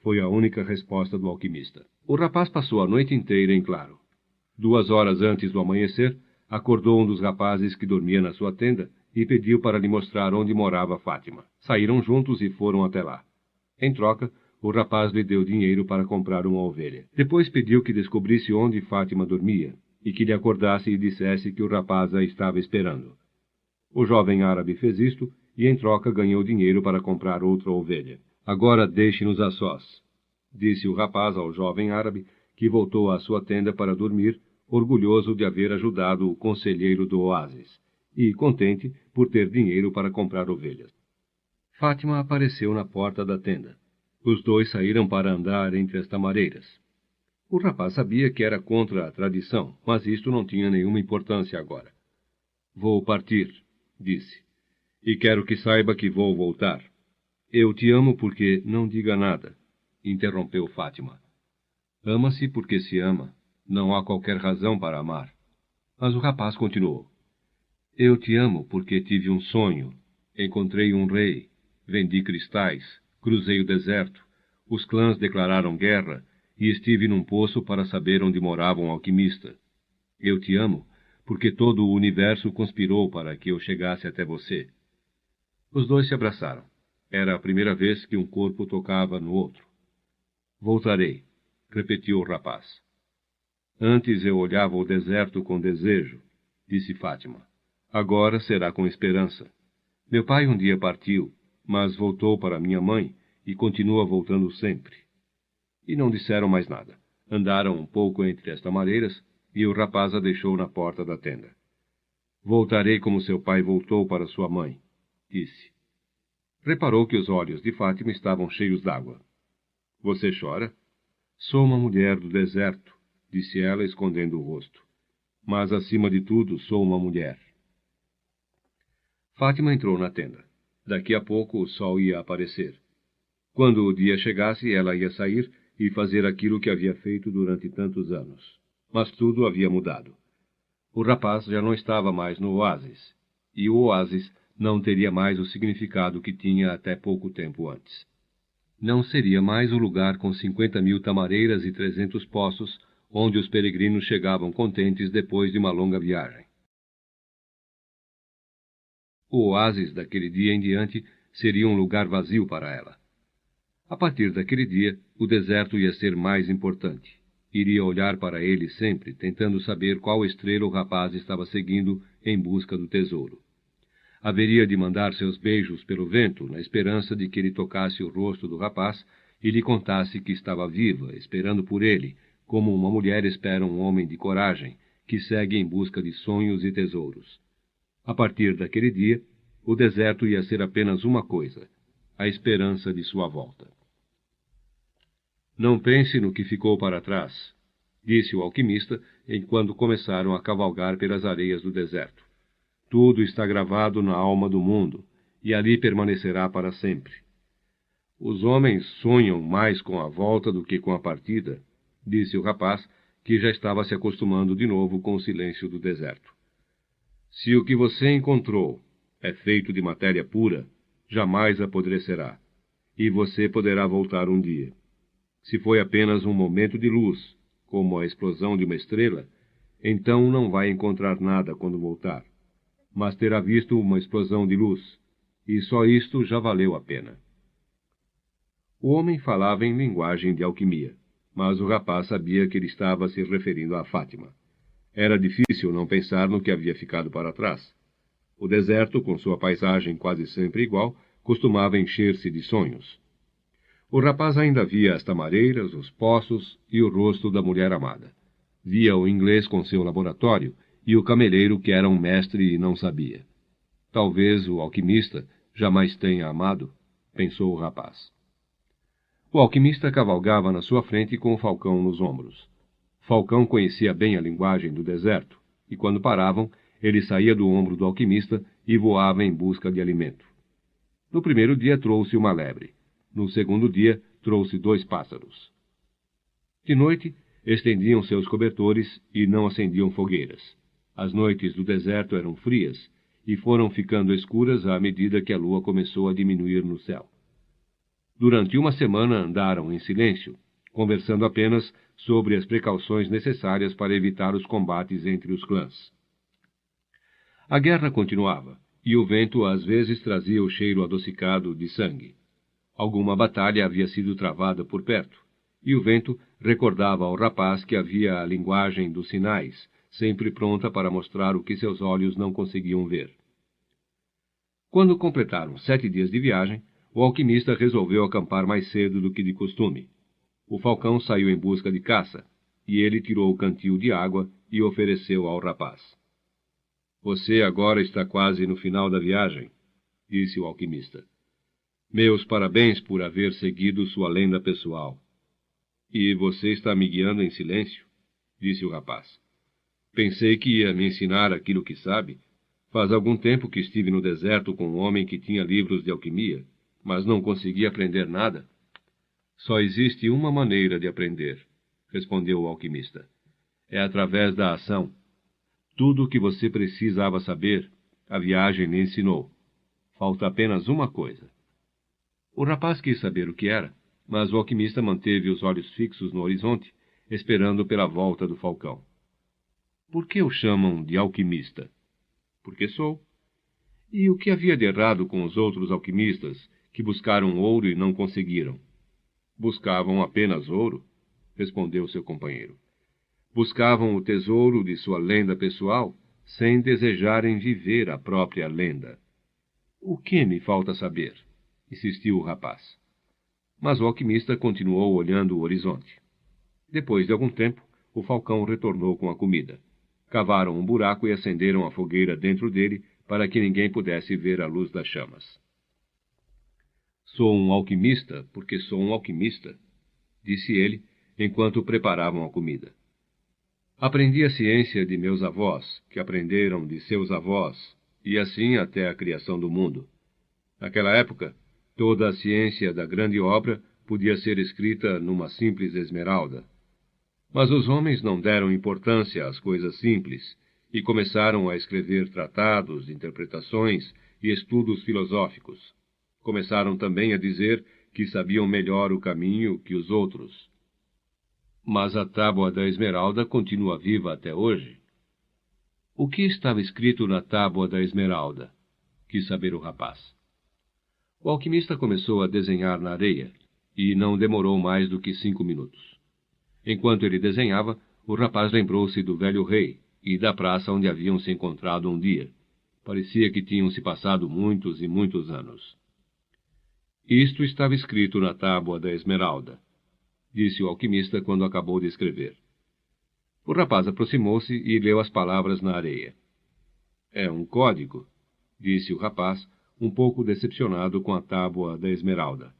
foi a única resposta do alquimista. O rapaz passou a noite inteira em claro. 2 horas antes do amanhecer, acordou um dos rapazes que dormia na sua tenda e pediu para lhe mostrar onde morava Fátima. Saíram juntos e foram até lá. Em troca, o rapaz lhe deu dinheiro para comprar uma ovelha. Depois pediu que descobrisse onde Fátima dormia e que lhe acordasse e dissesse que o rapaz a estava esperando. O jovem árabe fez isto e, em troca, ganhou dinheiro para comprar outra ovelha. "Agora deixe-nos a sós", disse o rapaz ao jovem árabe, que voltou à sua tenda para dormir, orgulhoso de haver ajudado o conselheiro do oásis, e contente por ter dinheiro para comprar ovelhas. Fátima apareceu na porta da tenda. Os dois saíram para andar entre as tamareiras. O rapaz sabia que era contra a tradição, mas isto não tinha nenhuma importância agora. "Vou partir", disse, "e quero que saiba que vou voltar." "Eu te amo porque não diga nada", interrompeu Fátima. "Ama-se porque se ama. Não há qualquer razão para amar." Mas o rapaz continuou. "Eu te amo porque tive um sonho. Encontrei um rei. Vendi cristais. Cruzei o deserto. Os clãs declararam guerra e estive num poço para saber onde morava um alquimista. Eu te amo porque todo o universo conspirou para que eu chegasse até você." Os dois se abraçaram. Era a primeira vez que um corpo tocava no outro. "Voltarei", repetiu o rapaz. "Antes eu olhava o deserto com desejo", disse Fátima. "Agora será com esperança. Meu pai um dia partiu, mas voltou para minha mãe e continua voltando sempre." E não disseram mais nada. Andaram um pouco entre as tamareiras e o rapaz a deixou na porta da tenda. "Voltarei como seu pai voltou para sua mãe", disse. Reparou que os olhos de Fátima estavam cheios d'água. "Você chora?" "Sou uma mulher do deserto", disse ela, escondendo o rosto. "Mas, acima de tudo, sou uma mulher." Fátima entrou na tenda. Daqui a pouco o sol ia aparecer. Quando o dia chegasse, ela ia sair e fazer aquilo que havia feito durante tantos anos. Mas tudo havia mudado. O rapaz já não estava mais no oásis, e o oásis não teria mais o significado que tinha até pouco tempo antes. Não seria mais o lugar com 50.000 tamareiras e 300 poços, onde os peregrinos chegavam contentes depois de uma longa viagem. O oásis daquele dia em diante seria um lugar vazio para ela. A partir daquele dia, o deserto ia ser mais importante. Iria olhar para ele sempre, tentando saber qual estrela o rapaz estava seguindo em busca do tesouro. Haveria de mandar seus beijos pelo vento, na esperança de que ele tocasse o rosto do rapaz e lhe contasse que estava viva, esperando por ele, como uma mulher espera um homem de coragem, que segue em busca de sonhos e tesouros. A partir daquele dia, o deserto ia ser apenas uma coisa: a esperança de sua volta. "Não pense no que ficou para trás", disse o alquimista, enquanto começaram a cavalgar pelas areias do deserto. "Tudo está gravado na alma do mundo, e ali permanecerá para sempre." "Os homens sonham mais com a volta do que com a partida", disse o rapaz, que já estava se acostumando de novo com o silêncio do deserto. "Se o que você encontrou é feito de matéria pura, jamais apodrecerá, e você poderá voltar um dia. Se foi apenas um momento de luz, como a explosão de uma estrela, então não vai encontrar nada quando voltar, mas terá visto uma explosão de luz, e só isto já valeu a pena." O homem falava em linguagem de alquimia, mas o rapaz sabia que ele estava se referindo a Fátima. Era difícil não pensar no que havia ficado para trás. O deserto, com sua paisagem quase sempre igual, costumava encher-se de sonhos. O rapaz ainda via as tamareiras, os poços e o rosto da mulher amada. Via o inglês com seu laboratório e o cameleiro que era um mestre e não sabia. Talvez o alquimista jamais tenha amado, pensou o rapaz. O alquimista cavalgava na sua frente com o falcão nos ombros. Falcão conhecia bem a linguagem do deserto, e quando paravam, ele saía do ombro do alquimista e voava em busca de alimento. No primeiro dia trouxe uma lebre. No segundo dia, trouxe 2 pássaros. De noite, estendiam seus cobertores e não acendiam fogueiras. As noites do deserto eram frias e foram ficando escuras à medida que a lua começou a diminuir no céu. Durante uma semana andaram em silêncio, conversando apenas sobre as precauções necessárias para evitar os combates entre os clãs. A guerra continuava, e o vento às vezes trazia o cheiro adocicado de sangue. Alguma batalha havia sido travada por perto, e o vento recordava ao rapaz que havia a linguagem dos sinais, sempre pronta para mostrar o que seus olhos não conseguiam ver. Quando completaram 7 dias de viagem, o alquimista resolveu acampar mais cedo do que de costume. O falcão saiu em busca de caça, e ele tirou o cantil de água e ofereceu ao rapaz. Você agora está quase no final da viagem, disse o alquimista. Meus parabéns por haver seguido sua lenda pessoal. E você está me guiando em silêncio, disse o rapaz. Pensei que ia me ensinar aquilo que sabe. Faz algum tempo que estive no deserto com um homem que tinha livros de alquimia, mas não consegui aprender nada. Só existe uma maneira de aprender, respondeu o alquimista. É através da ação. Tudo o que você precisava saber, a viagem lhe ensinou. Falta apenas uma coisa. O rapaz quis saber o que era, mas o alquimista manteve os olhos fixos no horizonte, esperando pela volta do falcão. Por que o chamam de alquimista? Porque sou. E o que havia de errado com os outros alquimistas que buscaram ouro e não conseguiram? Buscavam apenas ouro, respondeu seu companheiro. Buscavam o tesouro de sua lenda pessoal, sem desejarem viver a própria lenda. O que me falta saber? Insistiu o rapaz. Mas o alquimista continuou olhando o horizonte. Depois de algum tempo, o falcão retornou com a comida. Cavaram um buraco e acenderam a fogueira dentro dele para que ninguém pudesse ver a luz das chamas. Sou um alquimista porque sou um alquimista, disse ele, enquanto preparavam a comida. Aprendi a ciência de meus avós, que aprenderam de seus avós, e assim até a criação do mundo. Naquela época, toda a ciência da grande obra podia ser escrita numa simples esmeralda. Mas os homens não deram importância às coisas simples e começaram a escrever tratados, interpretações e estudos filosóficos. Começaram também a dizer que sabiam melhor o caminho que os outros. Mas a tábua da esmeralda continua viva até hoje. O que estava escrito na tábua da esmeralda? Quis saber o rapaz. O alquimista começou a desenhar na areia, e não demorou mais do que 5 minutos. Enquanto ele desenhava, o rapaz lembrou-se do velho rei e da praça onde haviam se encontrado um dia. Parecia que tinham se passado muitos e muitos anos. Isto estava escrito na tábua da esmeralda, disse o alquimista quando acabou de escrever. O rapaz aproximou-se e leu as palavras na areia. É um código, disse o rapaz, um pouco decepcionado com a tábua da esmeralda.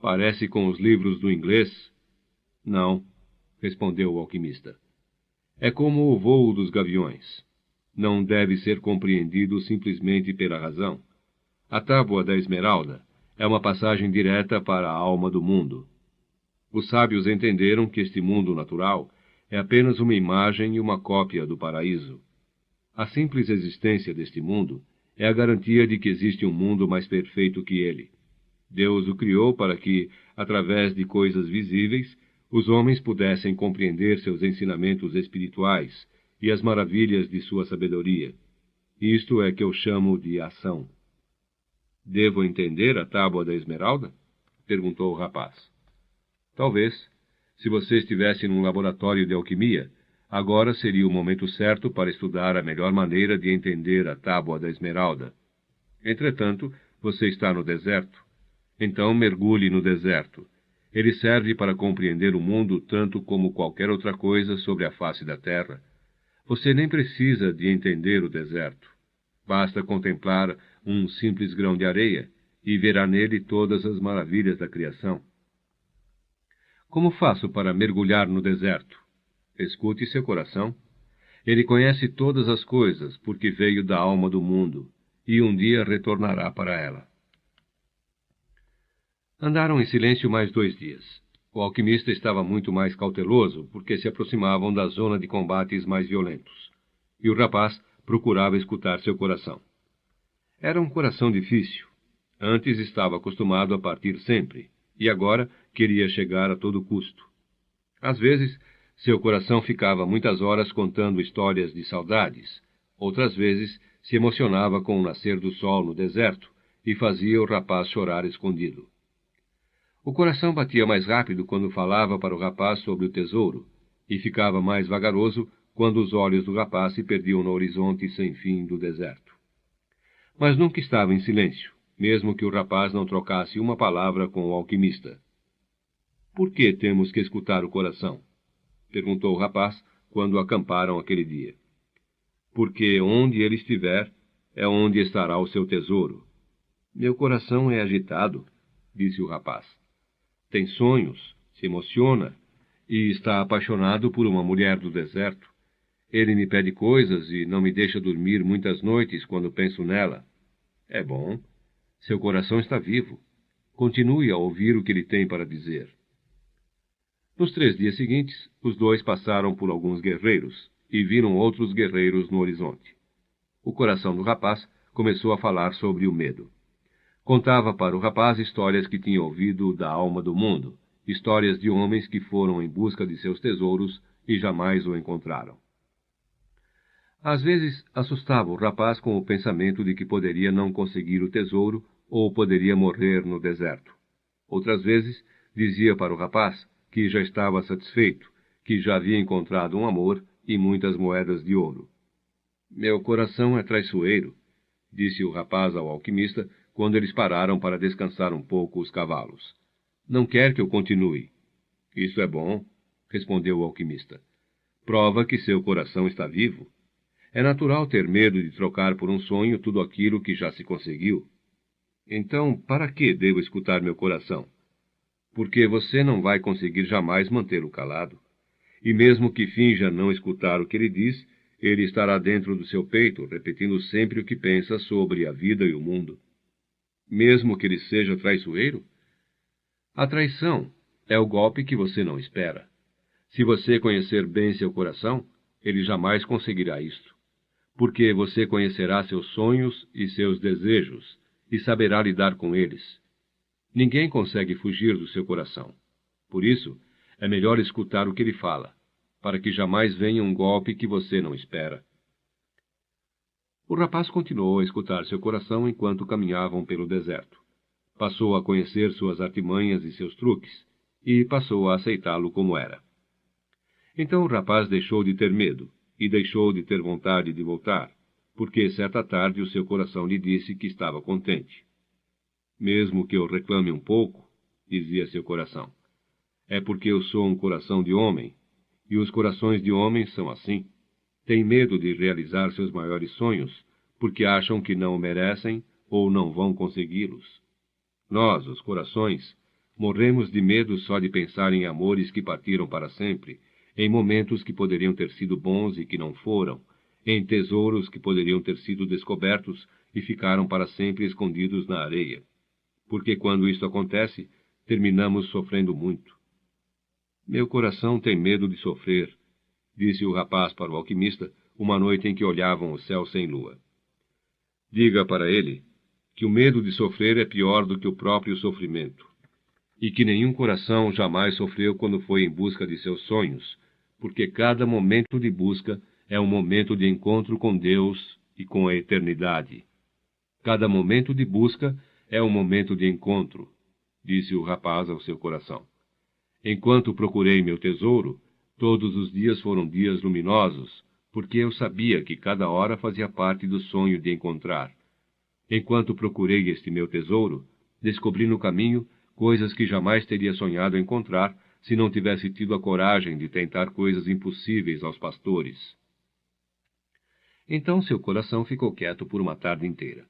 Parece com os livros do inglês? Não, respondeu o alquimista. É como o voo dos gaviões. Não deve ser compreendido simplesmente pela razão. A tábua da esmeralda é uma passagem direta para a alma do mundo. Os sábios entenderam que este mundo natural é apenas uma imagem e uma cópia do paraíso. A simples existência deste mundo é a garantia de que existe um mundo mais perfeito que ele. Deus o criou para que, através de coisas visíveis, os homens pudessem compreender seus ensinamentos espirituais e as maravilhas de sua sabedoria. Isto é que eu chamo de ação. Devo entender a tábua da esmeralda? Perguntou o rapaz. Talvez. Se você estivesse num laboratório de alquimia, agora seria o momento certo para estudar a melhor maneira de entender a tábua da esmeralda. Entretanto, você está no deserto. Então mergulhe no deserto. Ele serve para compreender o mundo tanto como qualquer outra coisa sobre a face da terra. Você nem precisa de entender o deserto. Basta contemplar um simples grão de areia e verá nele todas as maravilhas da criação. Como faço para mergulhar no deserto? Escute seu coração. Ele conhece todas as coisas, porque veio da alma do mundo, e um dia retornará para ela. Andaram em silêncio mais 2 dias. O alquimista estava muito mais cauteloso, porque se aproximavam da zona de combates mais violentos. E o rapaz procurava escutar seu coração. Era um coração difícil. Antes estava acostumado a partir sempre, e agora queria chegar a todo custo. Às vezes, seu coração ficava muitas horas contando histórias de saudades. Outras vezes, se emocionava com o nascer do sol no deserto e fazia o rapaz chorar escondido. O coração batia mais rápido quando falava para o rapaz sobre o tesouro, e ficava mais vagaroso quando os olhos do rapaz se perdiam no horizonte sem fim do deserto. Mas nunca estava em silêncio, mesmo que o rapaz não trocasse uma palavra com o alquimista. Por que temos que escutar o coração? Perguntou o rapaz quando acamparam aquele dia. Porque onde ele estiver, é onde estará o seu tesouro. Meu coração é agitado, disse o rapaz. Tem sonhos, se emociona e está apaixonado por uma mulher do deserto. Ele me pede coisas e não me deixa dormir muitas noites quando penso nela. É bom. Seu coração está vivo. Continue a ouvir o que ele tem para dizer. Nos 3 dias seguintes, os 2 passaram por alguns guerreiros e viram outros guerreiros no horizonte. O coração do rapaz começou a falar sobre o medo. Contava para o rapaz histórias que tinha ouvido da alma do mundo, histórias de homens que foram em busca de seus tesouros e jamais o encontraram. Às vezes, assustava o rapaz com o pensamento de que poderia não conseguir o tesouro ou poderia morrer no deserto. Outras vezes, dizia para o rapaz que já estava satisfeito, que já havia encontrado um amor e muitas moedas de ouro. Meu coração é traiçoeiro, disse o rapaz ao alquimista quando eles pararam para descansar um pouco os cavalos. Não quer que eu continue. Isso é bom, respondeu o alquimista. Prova que seu coração está vivo. É natural ter medo de trocar por um sonho tudo aquilo que já se conseguiu. Então, para que devo escutar meu coração? Porque você não vai conseguir jamais mantê-lo calado. E mesmo que finja não escutar o que ele diz, ele estará dentro do seu peito, repetindo sempre o que pensa sobre a vida e o mundo. Mesmo que ele seja traiçoeiro? A traição é o golpe que você não espera. Se você conhecer bem seu coração, ele jamais conseguirá isto. Porque você conhecerá seus sonhos e seus desejos, e saberá lidar com eles. Ninguém consegue fugir do seu coração. Por isso, é melhor escutar o que ele fala, para que jamais venha um golpe que você não espera. O rapaz continuou a escutar seu coração enquanto caminhavam pelo deserto. Passou a conhecer suas artimanhas e seus truques, e passou a aceitá-lo como era. Então o rapaz deixou de ter medo, e deixou de ter vontade de voltar, porque certa tarde o seu coração lhe disse que estava contente. Mesmo que eu reclame um pouco, dizia seu coração, é porque eu sou um coração de homem, e os corações de homens são assim. Têm medo de realizar seus maiores sonhos, porque acham que não o merecem ou não vão consegui-los. Nós, os corações, morremos de medo só de pensar em amores que partiram para sempre, em momentos que poderiam ter sido bons e que não foram, em tesouros que poderiam ter sido descobertos e ficaram para sempre escondidos na areia. Porque quando isto acontece, terminamos sofrendo muito. Meu coração tem medo de sofrer, disse o rapaz para o alquimista, uma noite em que olhavam o céu sem lua. Diga para ele que o medo de sofrer é pior do que o próprio sofrimento, e que nenhum coração jamais sofreu quando foi em busca de seus sonhos, porque cada momento de busca é um momento de encontro com Deus e com a eternidade. Cada momento de busca é um momento de encontro, disse o rapaz ao seu coração. Enquanto procurei meu tesouro, todos os dias foram dias luminosos, porque eu sabia que cada hora fazia parte do sonho de encontrar. Enquanto procurei este meu tesouro, descobri no caminho coisas que jamais teria sonhado encontrar se não tivesse tido a coragem de tentar coisas impossíveis aos pastores. Então seu coração ficou quieto por uma tarde inteira.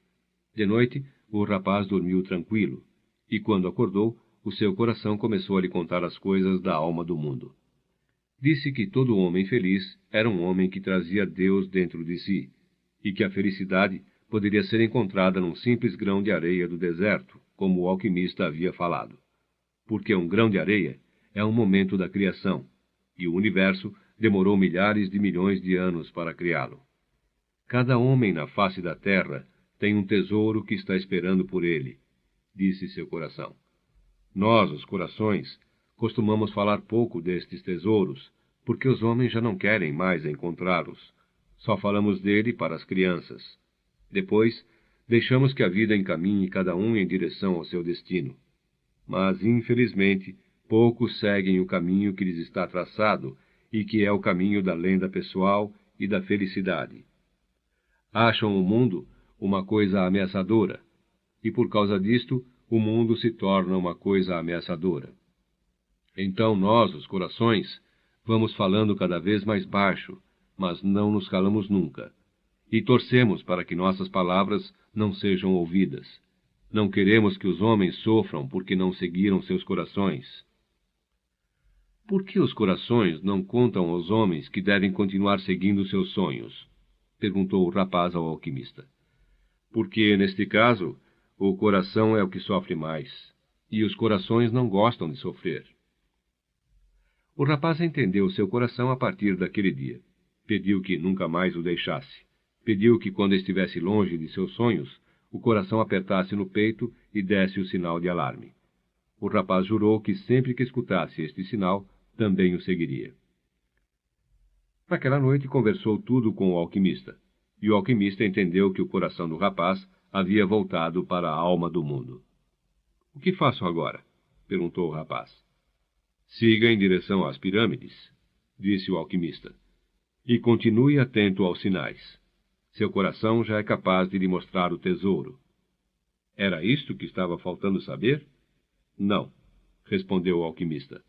De noite, o rapaz dormiu tranquilo, e quando acordou, o seu coração começou a lhe contar as coisas da alma do mundo. Disse que todo homem feliz era um homem que trazia Deus dentro de si, e que a felicidade poderia ser encontrada num simples grão de areia do deserto, como o alquimista havia falado. Porque um grão de areia é um momento da criação, e o universo demorou milhares de milhões de anos para criá-lo. Cada homem na face da terra tem um tesouro que está esperando por ele, disse seu coração. Nós, os corações, costumamos falar pouco destes tesouros, porque os homens já não querem mais encontrá-los. Só falamos dele para as crianças. Depois, deixamos que a vida encaminhe cada um em direção ao seu destino. Mas, infelizmente, poucos seguem o caminho que lhes está traçado e que é o caminho da lenda pessoal e da felicidade. Acham o mundo uma coisa ameaçadora, e por causa disto, o mundo se torna uma coisa ameaçadora. Então nós, os corações, vamos falando cada vez mais baixo, mas não nos calamos nunca, e torcemos para que nossas palavras não sejam ouvidas. Não queremos que os homens sofram porque não seguiram seus corações. Por que os corações não contam aos homens que devem continuar seguindo seus sonhos? Perguntou o rapaz ao alquimista. Porque, neste caso, o coração é o que sofre mais, e os corações não gostam de sofrer. O rapaz entendeu seu coração a partir daquele dia. Pediu que nunca mais o deixasse. Pediu que, quando estivesse longe de seus sonhos, o coração apertasse no peito e desse o sinal de alarme. O rapaz jurou que sempre que escutasse este sinal, também o seguiria. Naquela noite conversou tudo com o alquimista, e o alquimista entendeu que o coração do rapaz havia voltado para a alma do mundo. — O que faço agora? Perguntou o rapaz. — Siga em direção às pirâmides, disse o alquimista, e continue atento aos sinais. Seu coração já é capaz de lhe mostrar o tesouro. Era isto que estava faltando saber? Não, respondeu o alquimista.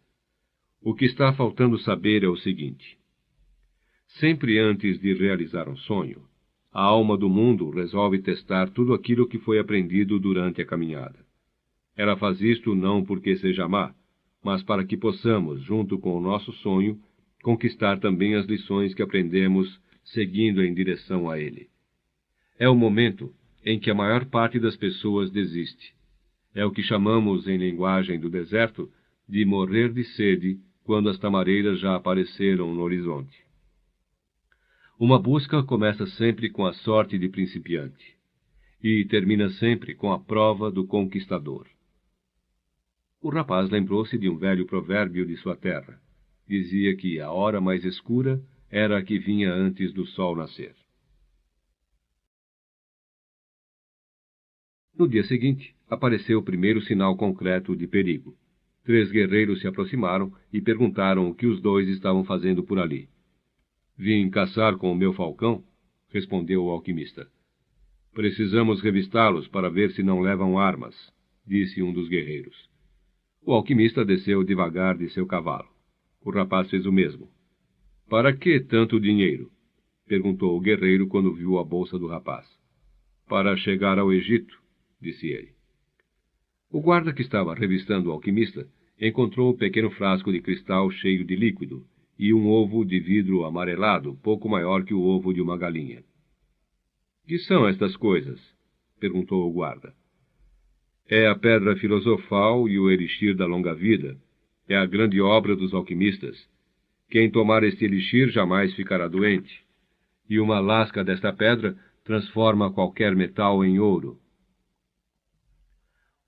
O que está faltando saber é o seguinte. Sempre antes de realizar um sonho, a alma do mundo resolve testar tudo aquilo que foi aprendido durante a caminhada. Ela faz isto não porque seja má, mas para que possamos, junto com o nosso sonho, conquistar também as lições que aprendemos seguindo em direção a ele. É o momento em que a maior parte das pessoas desiste. É o que chamamos, em linguagem do deserto, de morrer de sede quando as tamareiras já apareceram no horizonte. Uma busca começa sempre com a sorte de principiante e termina sempre com a prova do conquistador. O rapaz lembrou-se de um velho provérbio de sua terra. Dizia que a hora mais escura era a que vinha antes do sol nascer. No dia seguinte, apareceu o primeiro sinal concreto de perigo. 3 guerreiros se aproximaram e perguntaram o que os 2 estavam fazendo por ali. Vim caçar com o meu falcão, respondeu o alquimista. Precisamos revistá-los para ver se não levam armas, disse um dos guerreiros. O alquimista desceu devagar de seu cavalo. O rapaz fez o mesmo. Para que tanto dinheiro? Perguntou o guerreiro quando viu a bolsa do rapaz. Para chegar ao Egito, disse ele. O guarda que estava revistando o alquimista encontrou um pequeno frasco de cristal cheio de líquido e um ovo de vidro amarelado, pouco maior que o ovo de uma galinha. — Que são estas coisas? Perguntou o guarda. — É a pedra filosofal e o elixir da longa vida. É a grande obra dos alquimistas. Quem tomar este elixir jamais ficará doente. E uma lasca desta pedra transforma qualquer metal em ouro.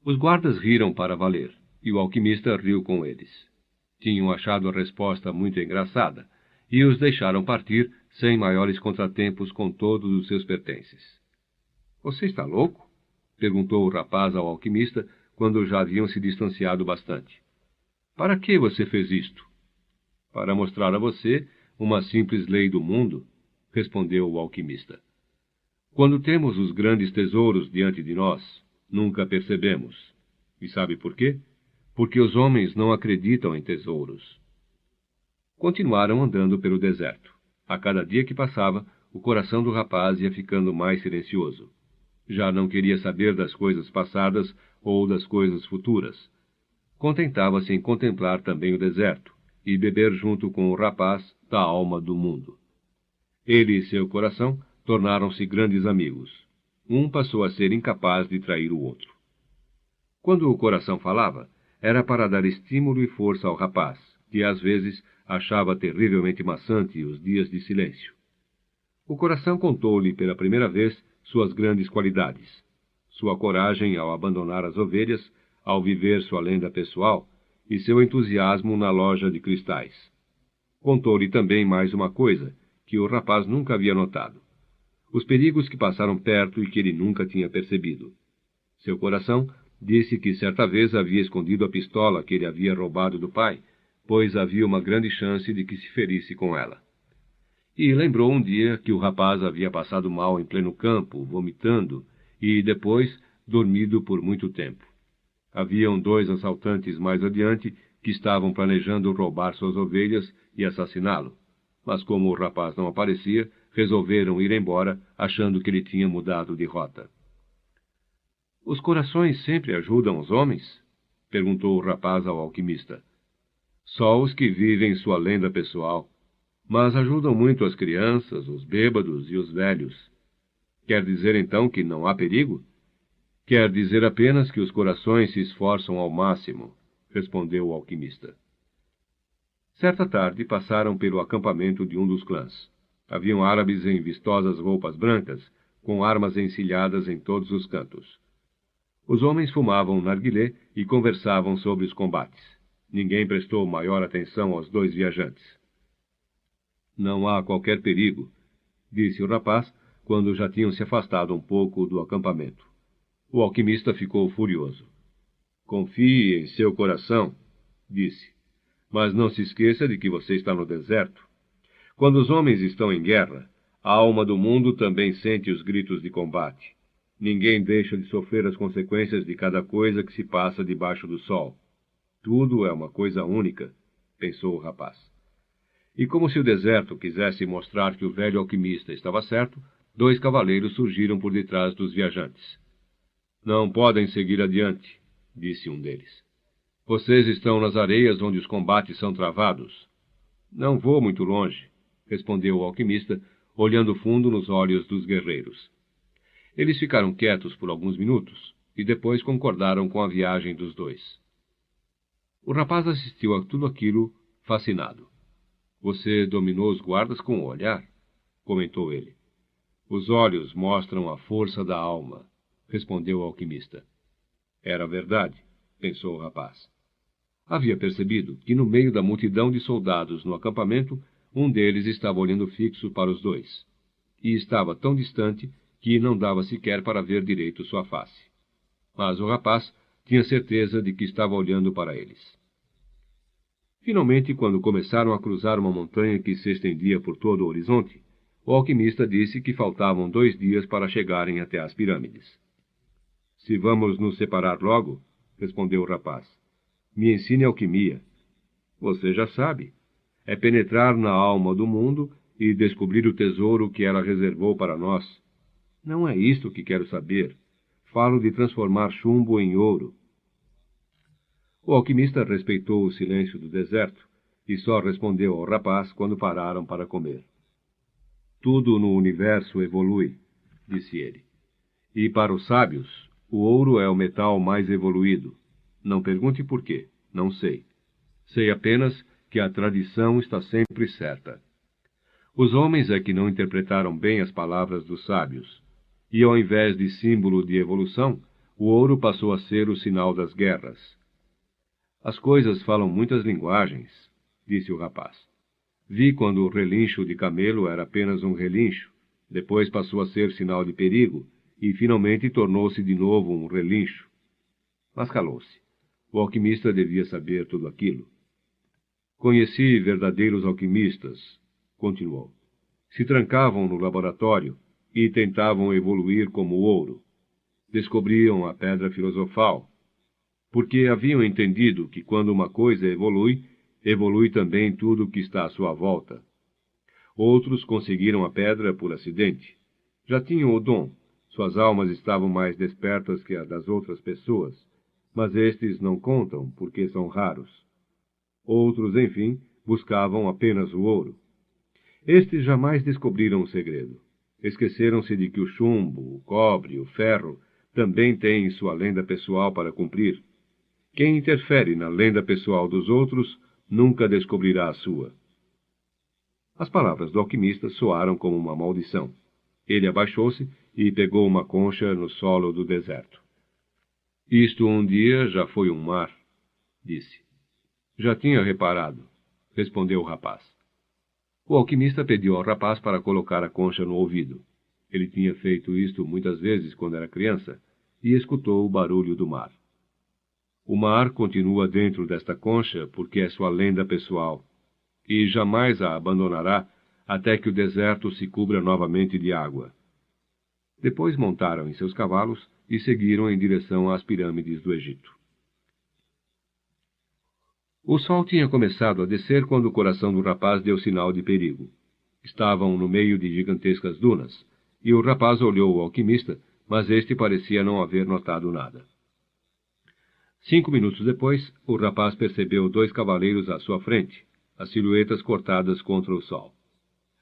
Os guardas riram para valer, e o alquimista riu com eles. Tinham achado a resposta muito engraçada, e os deixaram partir sem maiores contratempos com todos os seus pertences. — Você está louco? Perguntou o rapaz ao alquimista, quando já haviam se distanciado bastante. — Para que você fez isto? — Para mostrar a você uma simples lei do mundo, respondeu o alquimista. Quando temos os grandes tesouros diante de nós, nunca percebemos. E sabe por quê? porque os homens não acreditam em tesouros. Continuaram andando pelo deserto. A cada dia que passava, o coração do rapaz ia ficando mais silencioso. Já não queria saber das coisas passadas ou das coisas futuras. Contentava-se em contemplar também o deserto e beber junto com o rapaz da alma do mundo. Ele e seu coração tornaram-se grandes amigos. Um passou a ser incapaz de trair o outro. Quando o coração falava, era para dar estímulo e força ao rapaz, que às vezes achava terrivelmente maçante os dias de silêncio. O coração contou-lhe pela primeira vez suas grandes qualidades. Sua coragem ao abandonar as ovelhas, ao viver sua lenda pessoal, e seu entusiasmo na loja de cristais. Contou-lhe também mais uma coisa, que o rapaz nunca havia notado. Os perigos que passaram perto e que ele nunca tinha percebido. Seu coração disse que certa vez havia escondido a pistola que ele havia roubado do pai, pois havia uma grande chance de que se ferisse com ela. E lembrou um dia que o rapaz havia passado mal em pleno campo, vomitando, e depois dormido por muito tempo. Haviam 2 assaltantes mais adiante que estavam planejando roubar suas ovelhas e assassiná-lo. Mas como o rapaz não aparecia, resolveram ir embora, achando que ele tinha mudado de rota. Os corações sempre ajudam os homens? Perguntou o rapaz ao alquimista. Só os que vivem sua lenda pessoal. Mas ajudam muito as crianças, os bêbados e os velhos. Quer dizer então que não há perigo? Quer dizer apenas que os corações se esforçam ao máximo, respondeu o alquimista. Certa tarde passaram pelo acampamento de um dos clãs. Haviam árabes em vistosas roupas brancas, com armas encilhadas em todos os cantos. Os homens fumavam narguilé e conversavam sobre os combates. Ninguém prestou maior atenção aos 2 viajantes. Não há qualquer perigo, disse o rapaz, quando já tinham se afastado um pouco do acampamento. O alquimista ficou furioso. Confie em seu coração, disse, mas não se esqueça de que você está no deserto. Quando os homens estão em guerra, a alma do mundo também sente os gritos de combate. Ninguém deixa de sofrer as consequências de cada coisa que se passa debaixo do sol. Tudo é uma coisa única, pensou o rapaz. E como se o deserto quisesse mostrar que o velho alquimista estava certo, 2 cavaleiros surgiram por detrás dos viajantes. Não podem seguir adiante, disse um deles. Vocês estão nas areias onde os combates são travados. Não vou muito longe, respondeu o alquimista, olhando fundo nos olhos dos guerreiros. Eles ficaram quietos por alguns minutos e depois concordaram com a viagem dos 2. O rapaz assistiu a tudo aquilo fascinado. Você dominou os guardas com o olhar, comentou ele. Os olhos mostram a força da alma, respondeu o alquimista. Era verdade, pensou o rapaz. Havia percebido que no meio da multidão de soldados no acampamento, um deles estava olhando fixo para os 2, e estava tão distante que não dava sequer para ver direito sua face. Mas o rapaz tinha certeza de que estava olhando para eles. Finalmente, quando começaram a cruzar uma montanha que se estendia por todo o horizonte, o alquimista disse que faltavam 2 dias para chegarem até as pirâmides. Se vamos nos separar logo, respondeu o rapaz, me ensine alquimia. Você já sabe. É penetrar na alma do mundo e descobrir o tesouro que ela reservou para nós. Não é isto que quero saber. Falo de transformar chumbo em ouro. O alquimista respeitou o silêncio do deserto e só respondeu ao rapaz quando pararam para comer. Tudo no universo evolui, disse ele. E para os sábios, o ouro é o metal mais evoluído. Não pergunte por quê, não sei. Sei apenas que a tradição está sempre certa. Os homens é que não interpretaram bem as palavras dos sábios, e ao invés de símbolo de evolução, o ouro passou a ser o sinal das guerras. As coisas falam muitas linguagens, disse o rapaz. Vi quando o relincho de camelo era apenas um relincho, depois passou a ser sinal de perigo, e finalmente tornou-se de novo um relincho. Mas calou-se. O alquimista devia saber tudo aquilo. Conheci verdadeiros alquimistas, continuou. Se trancavam no laboratório e tentavam evoluir como o ouro. Descobriam a pedra filosofal. porque haviam entendido que quando uma coisa evolui, evolui também tudo o que está à sua volta. Outros conseguiram a pedra por acidente. Já tinham o dom, suas almas estavam mais despertas que a das outras pessoas, mas estes não contam porque são raros. Outros, enfim, buscavam apenas o ouro. Estes jamais descobriram o segredo. Esqueceram-se de que o chumbo, o cobre, o ferro também têm sua lenda pessoal para cumprir. Quem interfere na lenda pessoal dos outros nunca descobrirá a sua. As palavras do alquimista soaram como uma maldição. Ele abaixou-se e pegou uma concha no solo do deserto. Isto um dia já foi um mar, disse. Já tinha reparado, respondeu o rapaz. O alquimista pediu ao rapaz para colocar a concha no ouvido. Ele tinha feito isto muitas vezes quando era criança e escutou o barulho do mar. O mar continua dentro desta concha porque é sua lenda pessoal, e jamais a abandonará até que o deserto se cubra novamente de água. Depois montaram em seus cavalos e seguiram em direção às pirâmides do Egito. O sol tinha começado a descer quando o coração do rapaz deu sinal de perigo. Estavam no meio de gigantescas dunas, e o rapaz olhou o alquimista, mas este parecia não haver notado nada. 5 minutos depois, o rapaz percebeu 2 cavaleiros à sua frente, as silhuetas cortadas contra o sol.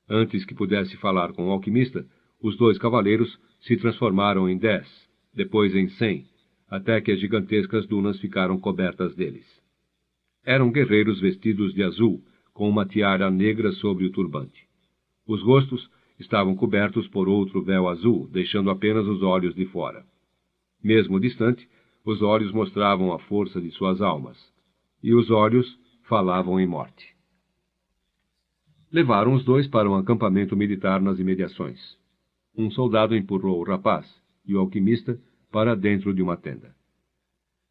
Antes que pudesse falar com o alquimista, os 2 cavaleiros se transformaram em 10, depois em 100, até que as gigantescas dunas ficaram cobertas deles. Eram guerreiros vestidos de azul, com uma tiara negra sobre o turbante. Os rostos estavam cobertos por outro véu azul, deixando apenas os olhos de fora. Mesmo distante, os olhos mostravam a força de suas almas, e os olhos falavam em morte. Levaram os 2 para um acampamento militar nas imediações. Um soldado empurrou o rapaz e o alquimista para dentro de uma tenda.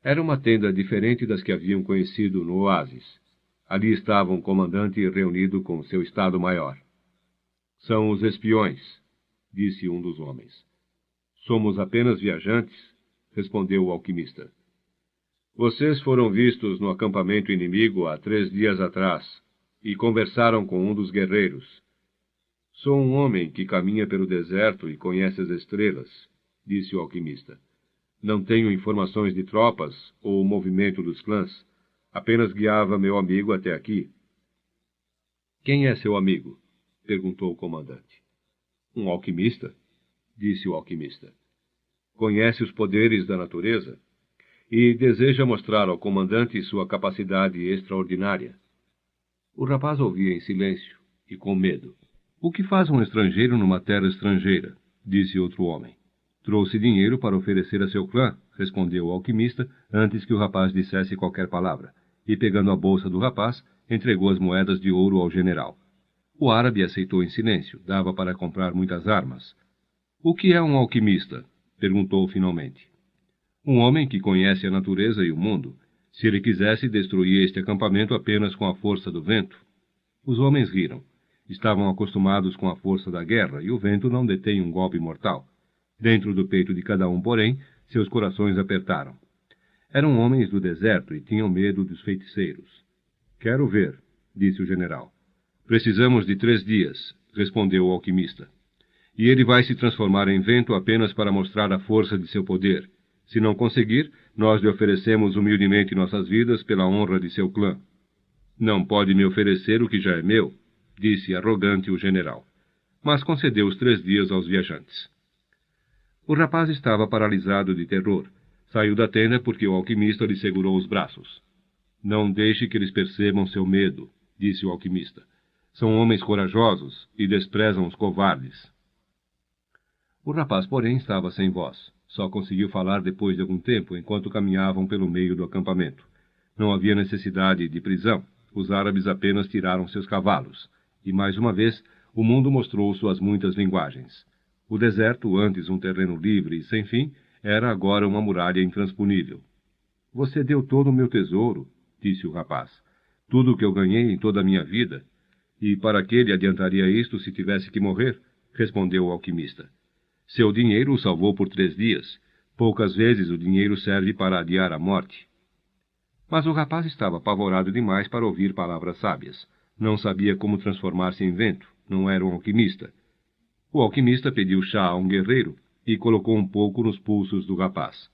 Era uma tenda diferente das que haviam conhecido no oásis. Ali estava um comandante reunido com seu estado-maior. São os espiões, disse um dos homens. Somos apenas viajantes, respondeu o alquimista. Vocês foram vistos no acampamento inimigo há 3 dias atrás e conversaram com um dos guerreiros. Sou um homem que caminha pelo deserto e conhece as estrelas, disse o alquimista. Não tenho informações de tropas ou o movimento dos clãs. Apenas guiava meu amigo até aqui. Quem é seu amigo? Perguntou o comandante. Um alquimista? Disse o alquimista. Conhece os poderes da natureza e deseja mostrar ao comandante sua capacidade extraordinária. O rapaz ouvia em silêncio e com medo. O que faz um estrangeiro numa terra estrangeira? Disse outro homem. Trouxe dinheiro para oferecer a seu clã, respondeu o alquimista, antes que o rapaz dissesse qualquer palavra, e pegando a bolsa do rapaz, entregou as moedas de ouro ao general. O árabe aceitou em silêncio, dava para comprar muitas armas. O que é um alquimista? Perguntou finalmente. Um homem que conhece a natureza e o mundo. Se ele quisesse, destruir este acampamento apenas com a força do vento. Os homens riram. Estavam acostumados com a força da guerra, e o vento não detém um golpe mortal. Dentro do peito de cada um, porém, seus corações apertaram. Eram homens do deserto e tinham medo dos feiticeiros. Quero ver, disse o general. Precisamos de 3 dias, respondeu o alquimista. E ele vai se transformar em vento apenas para mostrar a força de seu poder. Se não conseguir, nós lhe oferecemos humildemente nossas vidas pela honra de seu clã. Não pode me oferecer o que já é meu, disse arrogante o general. Mas concedeu os 3 dias aos viajantes. O rapaz estava paralisado de terror. Saiu da tenda porque o alquimista lhe segurou os braços. Não deixe que eles percebam seu medo, disse o alquimista. São homens corajosos e desprezam os covardes. O rapaz, porém, estava sem voz. Só conseguiu falar depois de algum tempo, enquanto caminhavam pelo meio do acampamento. Não havia necessidade de prisão. Os árabes apenas tiraram seus cavalos. E, mais uma vez, o mundo mostrou suas muitas linguagens. O deserto, antes um terreno livre e sem fim, era agora uma muralha intransponível. Você deu todo o meu tesouro, disse o rapaz. Tudo o que eu ganhei em toda a minha vida. E para que lhe adiantaria isto se tivesse que morrer? Respondeu o alquimista. Seu dinheiro o salvou por 3 dias. Poucas vezes o dinheiro serve para adiar a morte. Mas o rapaz estava apavorado demais para ouvir palavras sábias. Não sabia como transformar-se em vento, não era um alquimista. O alquimista pediu chá a um guerreiro e colocou um pouco nos pulsos do rapaz.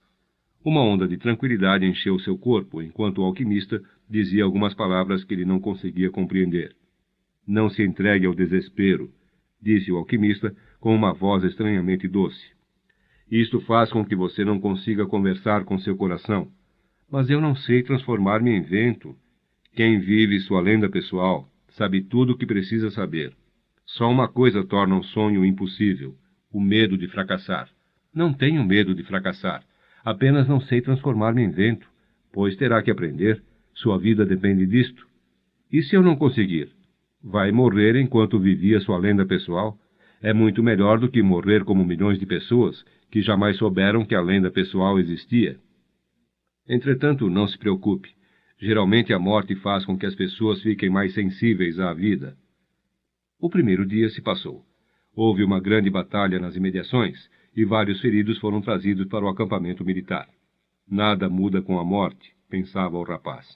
Uma onda de tranquilidade encheu seu corpo, enquanto o alquimista dizia algumas palavras que ele não conseguia compreender. Não se entregue ao desespero, disse o alquimista com uma voz estranhamente doce. Isto faz com que você não consiga conversar com seu coração. Mas eu não sei transformar-me em vento. Quem vive sua lenda pessoal sabe tudo o que precisa saber. Só uma coisa torna um sonho impossível: o medo de fracassar. Não tenho medo de fracassar. Apenas não sei transformar-me em vento, pois terá que aprender. Sua vida depende disto. E se eu não conseguir? Vai morrer enquanto vivia sua lenda pessoal. É muito melhor do que morrer como milhões de pessoas que jamais souberam que a lenda pessoal existia. Entretanto, não se preocupe. Geralmente a morte faz com que as pessoas fiquem mais sensíveis à vida. O primeiro dia se passou. Houve uma grande batalha nas imediações e vários feridos foram trazidos para o acampamento militar. Nada muda com a morte, pensava o rapaz.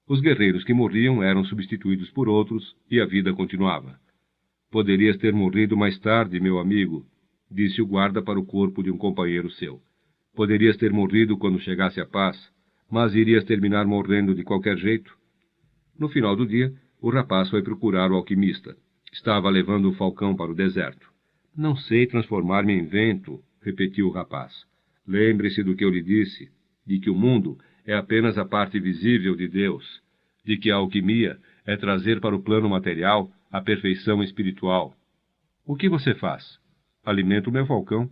Os guerreiros que morriam eram substituídos por outros e a vida continuava. Poderias ter morrido mais tarde, meu amigo, disse o guarda para o corpo de um companheiro seu. Poderias ter morrido quando chegasse a paz, mas irias terminar morrendo de qualquer jeito. No final do dia, o rapaz foi procurar o alquimista. Estava levando o falcão para o deserto. Não sei transformar-me em vento, repetiu o rapaz. Lembre-se do que eu lhe disse, de que o mundo é apenas a parte visível de Deus, de que a alquimia é trazer para o plano material a perfeição espiritual. O que você faz? Alimento o meu falcão.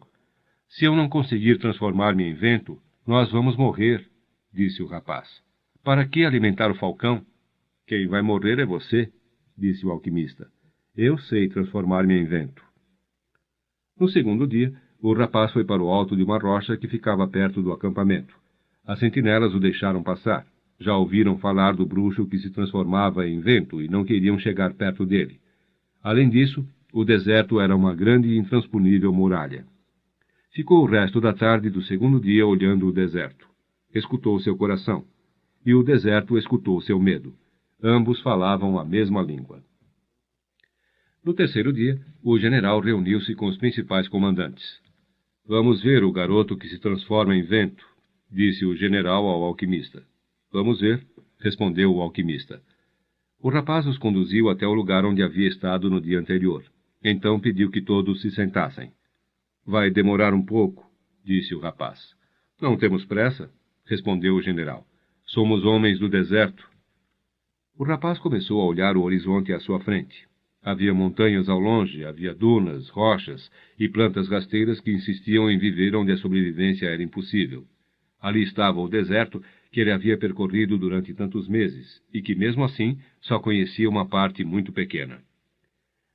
Se eu não conseguir transformar-me em vento, nós vamos morrer, disse o rapaz. Para que alimentar o falcão? Quem vai morrer é você, disse o alquimista. Eu sei transformar-me em vento. No segundo dia, o rapaz foi para o alto de uma rocha que ficava perto do acampamento. As sentinelas o deixaram passar. Já ouviram falar do bruxo que se transformava em vento e não queriam chegar perto dele. Além disso, o deserto era uma grande e intransponível muralha. Ficou o resto da tarde do segundo dia olhando o deserto. Escutou seu coração. E o deserto escutou seu medo. Ambos falavam a mesma língua. No terceiro dia, o general reuniu-se com os principais comandantes. Vamos ver o garoto que se transforma em vento, disse o general ao alquimista. Vamos ver, respondeu o alquimista. O rapaz os conduziu até o lugar onde havia estado no dia anterior. Então pediu que todos se sentassem. Vai demorar um pouco, disse o rapaz. Não temos pressa, respondeu o general. Somos homens do deserto. O rapaz começou a olhar o horizonte à sua frente. Havia montanhas ao longe, havia dunas, rochas e plantas rasteiras que insistiam em viver onde a sobrevivência era impossível. Ali estava o deserto que ele havia percorrido durante tantos meses e que, mesmo assim, só conhecia uma parte muito pequena.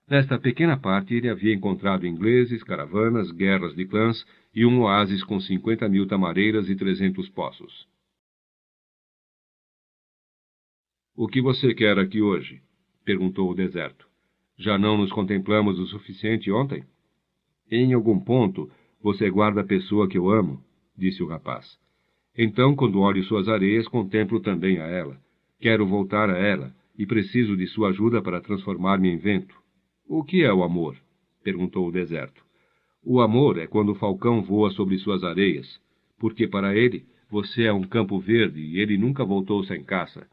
Nesta pequena parte ele havia encontrado ingleses, caravanas, guerras de clãs e um oásis com 50.000 tamareiras e 300 poços. O que você quer aqui hoje? Perguntou o deserto. Já não nos contemplamos o suficiente ontem? Em algum ponto, você guarda a pessoa que eu amo, disse o rapaz. Então, quando olho suas areias, contemplo também a ela. Quero voltar a ela, e preciso de sua ajuda para transformar-me em vento. O que é o amor? Perguntou o deserto. O amor é quando o falcão voa sobre suas areias, porque para ele, você é um campo verde e ele nunca voltou sem caça.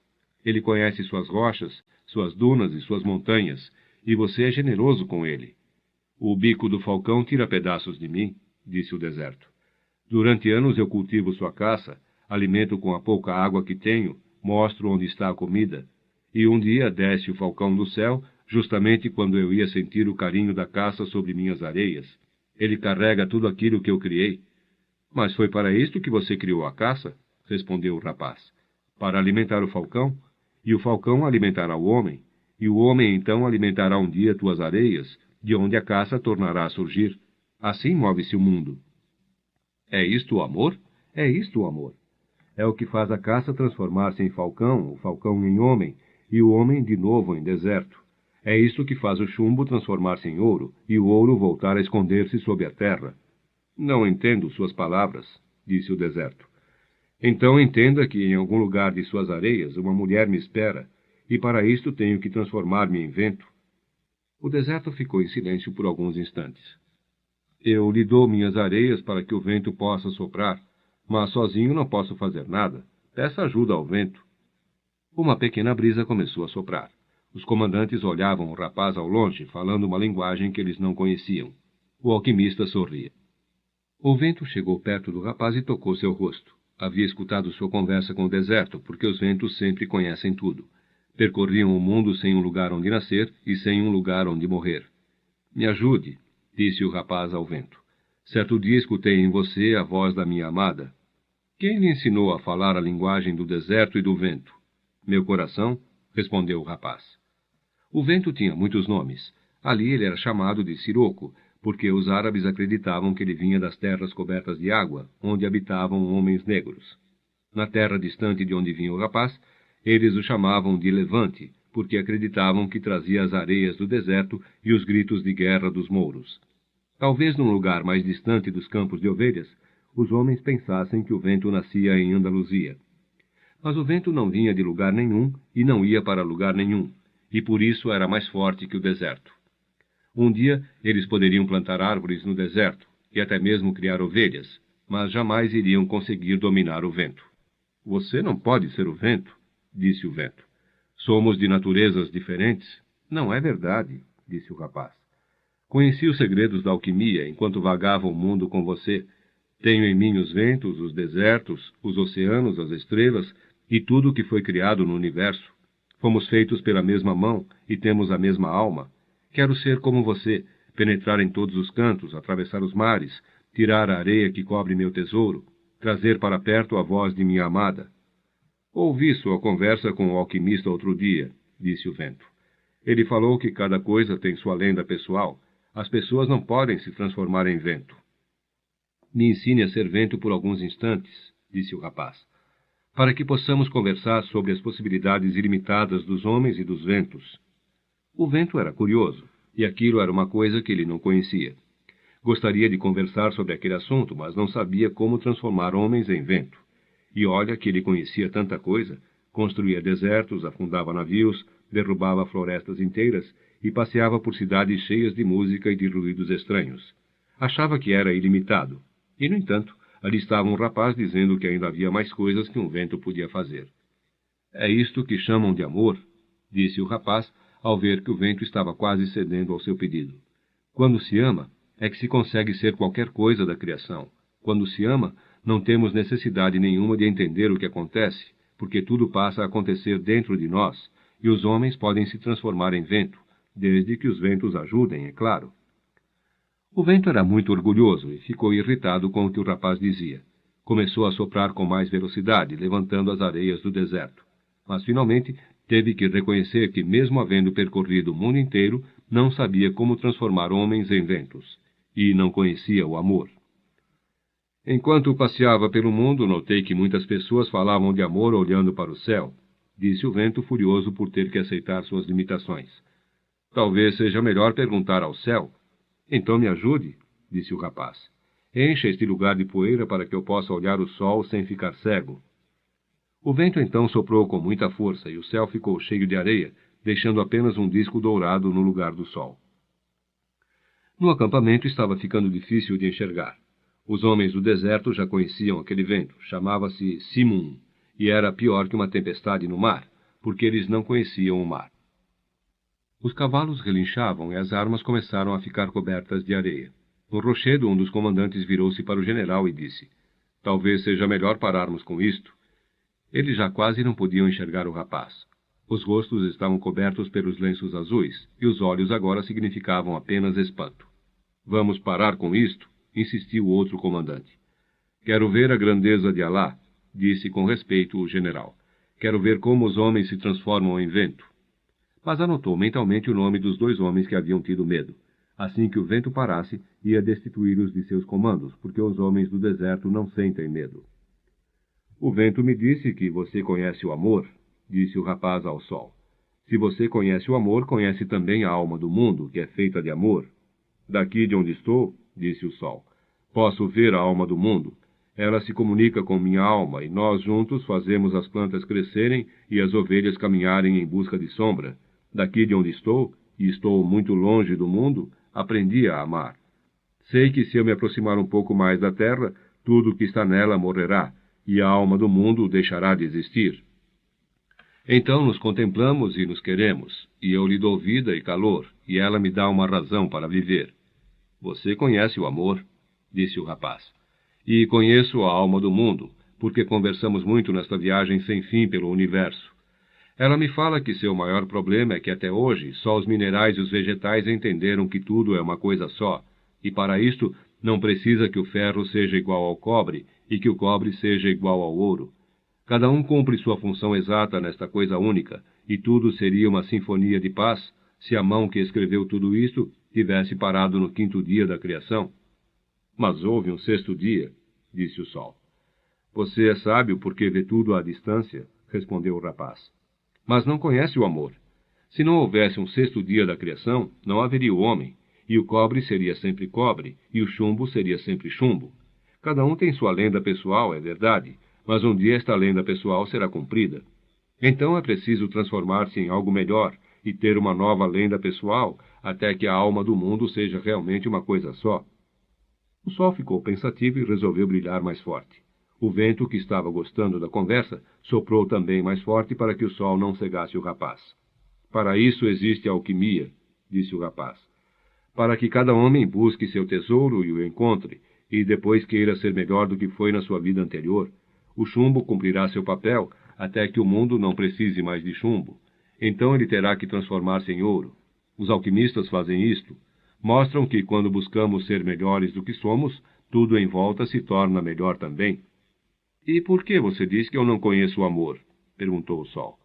Ele conhece suas rochas, suas dunas e suas montanhas, e você é generoso com ele. O bico do falcão tira pedaços de mim, disse o deserto. Durante anos eu cultivo sua caça, alimento com a pouca água que tenho, mostro onde está a comida, e um dia desce o falcão do céu, justamente quando eu ia sentir o carinho da caça sobre minhas areias. Ele carrega tudo aquilo que eu criei. Mas foi para isto que você criou a caça? Respondeu o rapaz. Para alimentar o falcão, e o falcão alimentará o homem, e o homem então alimentará um dia tuas areias, de onde a caça tornará a surgir. Assim move-se o mundo. É isto o amor? É isto o amor. É o que faz a caça transformar-se em falcão, o falcão em homem, e o homem de novo em deserto. É isto que faz o chumbo transformar-se em ouro, e o ouro voltar a esconder-se sob a terra. Não entendo suas palavras, disse o deserto. Então entenda que em algum lugar de suas areias uma mulher me espera, e para isto tenho que transformar-me em vento. O deserto ficou em silêncio por alguns instantes. Eu lhe dou minhas areias para que o vento possa soprar, mas sozinho não posso fazer nada. Peça ajuda ao vento. Uma pequena brisa começou a soprar. Os comandantes olhavam o rapaz ao longe, falando uma linguagem que eles não conheciam. O alquimista sorria. O vento chegou perto do rapaz e tocou seu rosto. Havia escutado sua conversa com o deserto, porque os ventos sempre conhecem tudo. Percorriam o mundo sem um lugar onde nascer e sem um lugar onde morrer. Me ajude, disse o rapaz ao vento. Certo dia escutei em você a voz da minha amada. Quem lhe ensinou a falar a linguagem do deserto e do vento? Meu coração, respondeu o rapaz. O vento tinha muitos nomes. Ali ele era chamado de Siroco, porque os árabes acreditavam que ele vinha das terras cobertas de água, onde habitavam homens negros. Na terra distante de onde vinha o rapaz, eles o chamavam de Levante, porque acreditavam que trazia as areias do deserto e os gritos de guerra dos mouros. Talvez num lugar mais distante dos campos de ovelhas, os homens pensassem que o vento nascia em Andaluzia. Mas o vento não vinha de lugar nenhum e não ia para lugar nenhum, e por isso era mais forte que o deserto. Um dia eles poderiam plantar árvores no deserto e até mesmo criar ovelhas, mas jamais iriam conseguir dominar o vento. Você não pode ser o vento, disse o vento. Somos de naturezas diferentes? Não é verdade, disse o rapaz. Conheci os segredos da alquimia enquanto vagava o mundo com você. Tenho em mim os ventos, os desertos, os oceanos, as estrelas e tudo o que foi criado no universo. Fomos feitos pela mesma mão e temos a mesma alma. Quero ser como você, penetrar em todos os cantos, atravessar os mares, tirar a areia que cobre meu tesouro, trazer para perto a voz de minha amada. Ouvi sua conversa com o alquimista outro dia, disse o vento. Ele falou que cada coisa tem sua lenda pessoal. As pessoas não podem se transformar em vento. Me ensine a ser vento por alguns instantes, disse o rapaz, para que possamos conversar sobre as possibilidades ilimitadas dos homens e dos ventos. O vento era curioso, e aquilo era uma coisa que ele não conhecia. Gostaria de conversar sobre aquele assunto, mas não sabia como transformar homens em vento. E olha que ele conhecia tanta coisa, construía desertos, afundava navios, derrubava florestas inteiras e passeava por cidades cheias de música e de ruídos estranhos. Achava que era ilimitado. E, no entanto, ali estava um rapaz dizendo que ainda havia mais coisas que um vento podia fazer. É isto que chamam de amor, disse o rapaz, ao ver que o vento estava quase cedendo ao seu pedido. Quando se ama, é que se consegue ser qualquer coisa da criação. Quando se ama, não temos necessidade nenhuma de entender o que acontece, porque tudo passa a acontecer dentro de nós, e os homens podem se transformar em vento, desde que os ventos ajudem, é claro. O vento era muito orgulhoso e ficou irritado com o que o rapaz dizia. Começou a soprar com mais velocidade, levantando as areias do deserto. Mas, finalmente, teve que reconhecer que, mesmo havendo percorrido o mundo inteiro, não sabia como transformar homens em ventos, e não conhecia o amor. Enquanto passeava pelo mundo, notei que muitas pessoas falavam de amor olhando para o céu, disse o vento, furioso por ter que aceitar suas limitações. Talvez seja melhor perguntar ao céu. Então me ajude, disse o rapaz. Encha este lugar de poeira para que eu possa olhar o sol sem ficar cego. O vento então soprou com muita força e o céu ficou cheio de areia, deixando apenas um disco dourado no lugar do sol. No acampamento estava ficando difícil de enxergar. Os homens do deserto já conheciam aquele vento, chamava-se Simum, e era pior que uma tempestade no mar, porque eles não conheciam o mar. Os cavalos relinchavam e as armas começaram a ficar cobertas de areia. No rochedo, um dos comandantes virou-se para o general e disse: Talvez seja melhor pararmos com isto. Eles já quase não podiam enxergar o rapaz. Os rostos estavam cobertos pelos lenços azuis, e os olhos agora significavam apenas espanto. Vamos parar com isto? Insistiu o outro comandante. Quero ver a grandeza de Alá, disse com respeito o general. Quero ver como os homens se transformam em vento. Mas anotou mentalmente o nome dos 2 homens que haviam tido medo. Assim que o vento parasse, ia destituí-los de seus comandos, porque os homens do deserto não sentem medo. O vento me disse que você conhece o amor, disse o rapaz ao sol. Se você conhece o amor, conhece também a alma do mundo, que é feita de amor. Daqui de onde estou, disse o sol, posso ver a alma do mundo. Ela se comunica com minha alma, e nós juntos fazemos as plantas crescerem e as ovelhas caminharem em busca de sombra. Daqui de onde estou, e estou muito longe do mundo, aprendi a amar. Sei que se eu me aproximar um pouco mais da terra, tudo o que está nela morrerá, e a alma do mundo deixará de existir. Então nos contemplamos e nos queremos, e eu lhe dou vida e calor, e ela me dá uma razão para viver. Você conhece o amor? Disse o rapaz. E conheço a alma do mundo, porque conversamos muito nesta viagem sem fim pelo universo. Ela me fala que seu maior problema é que até hoje só os minerais e os vegetais entenderam que tudo é uma coisa só, e para isto não precisa que o ferro seja igual ao cobre e que o cobre seja igual ao ouro. Cada um cumpre sua função exata nesta coisa única, e tudo seria uma sinfonia de paz se a mão que escreveu tudo isto tivesse parado no 5º dia da criação. Mas houve um 6º dia, disse o Sol. Você é sábio porque vê tudo à distância, respondeu o rapaz. Mas não conhece o amor. Se não houvesse um 6º dia da criação, não haveria o homem, e o cobre seria sempre cobre, e o chumbo seria sempre chumbo. Cada um tem sua lenda pessoal, é verdade, mas um dia esta lenda pessoal será cumprida. Então é preciso transformar-se em algo melhor e ter uma nova lenda pessoal até que a alma do mundo seja realmente uma coisa só. O Sol ficou pensativo e resolveu brilhar mais forte. O vento, que estava gostando da conversa, soprou também mais forte para que o Sol não cegasse o rapaz. Para isso existe a alquimia, disse o rapaz. Para que cada homem busque seu tesouro e o encontre, e depois queira ser melhor do que foi na sua vida anterior. O chumbo cumprirá seu papel até que o mundo não precise mais de chumbo. Então ele terá que transformar-se em ouro. Os alquimistas fazem isto. Mostram que, quando buscamos ser melhores do que somos, tudo em volta se torna melhor também. E por que você diz que eu não conheço o amor? Perguntou o Sol.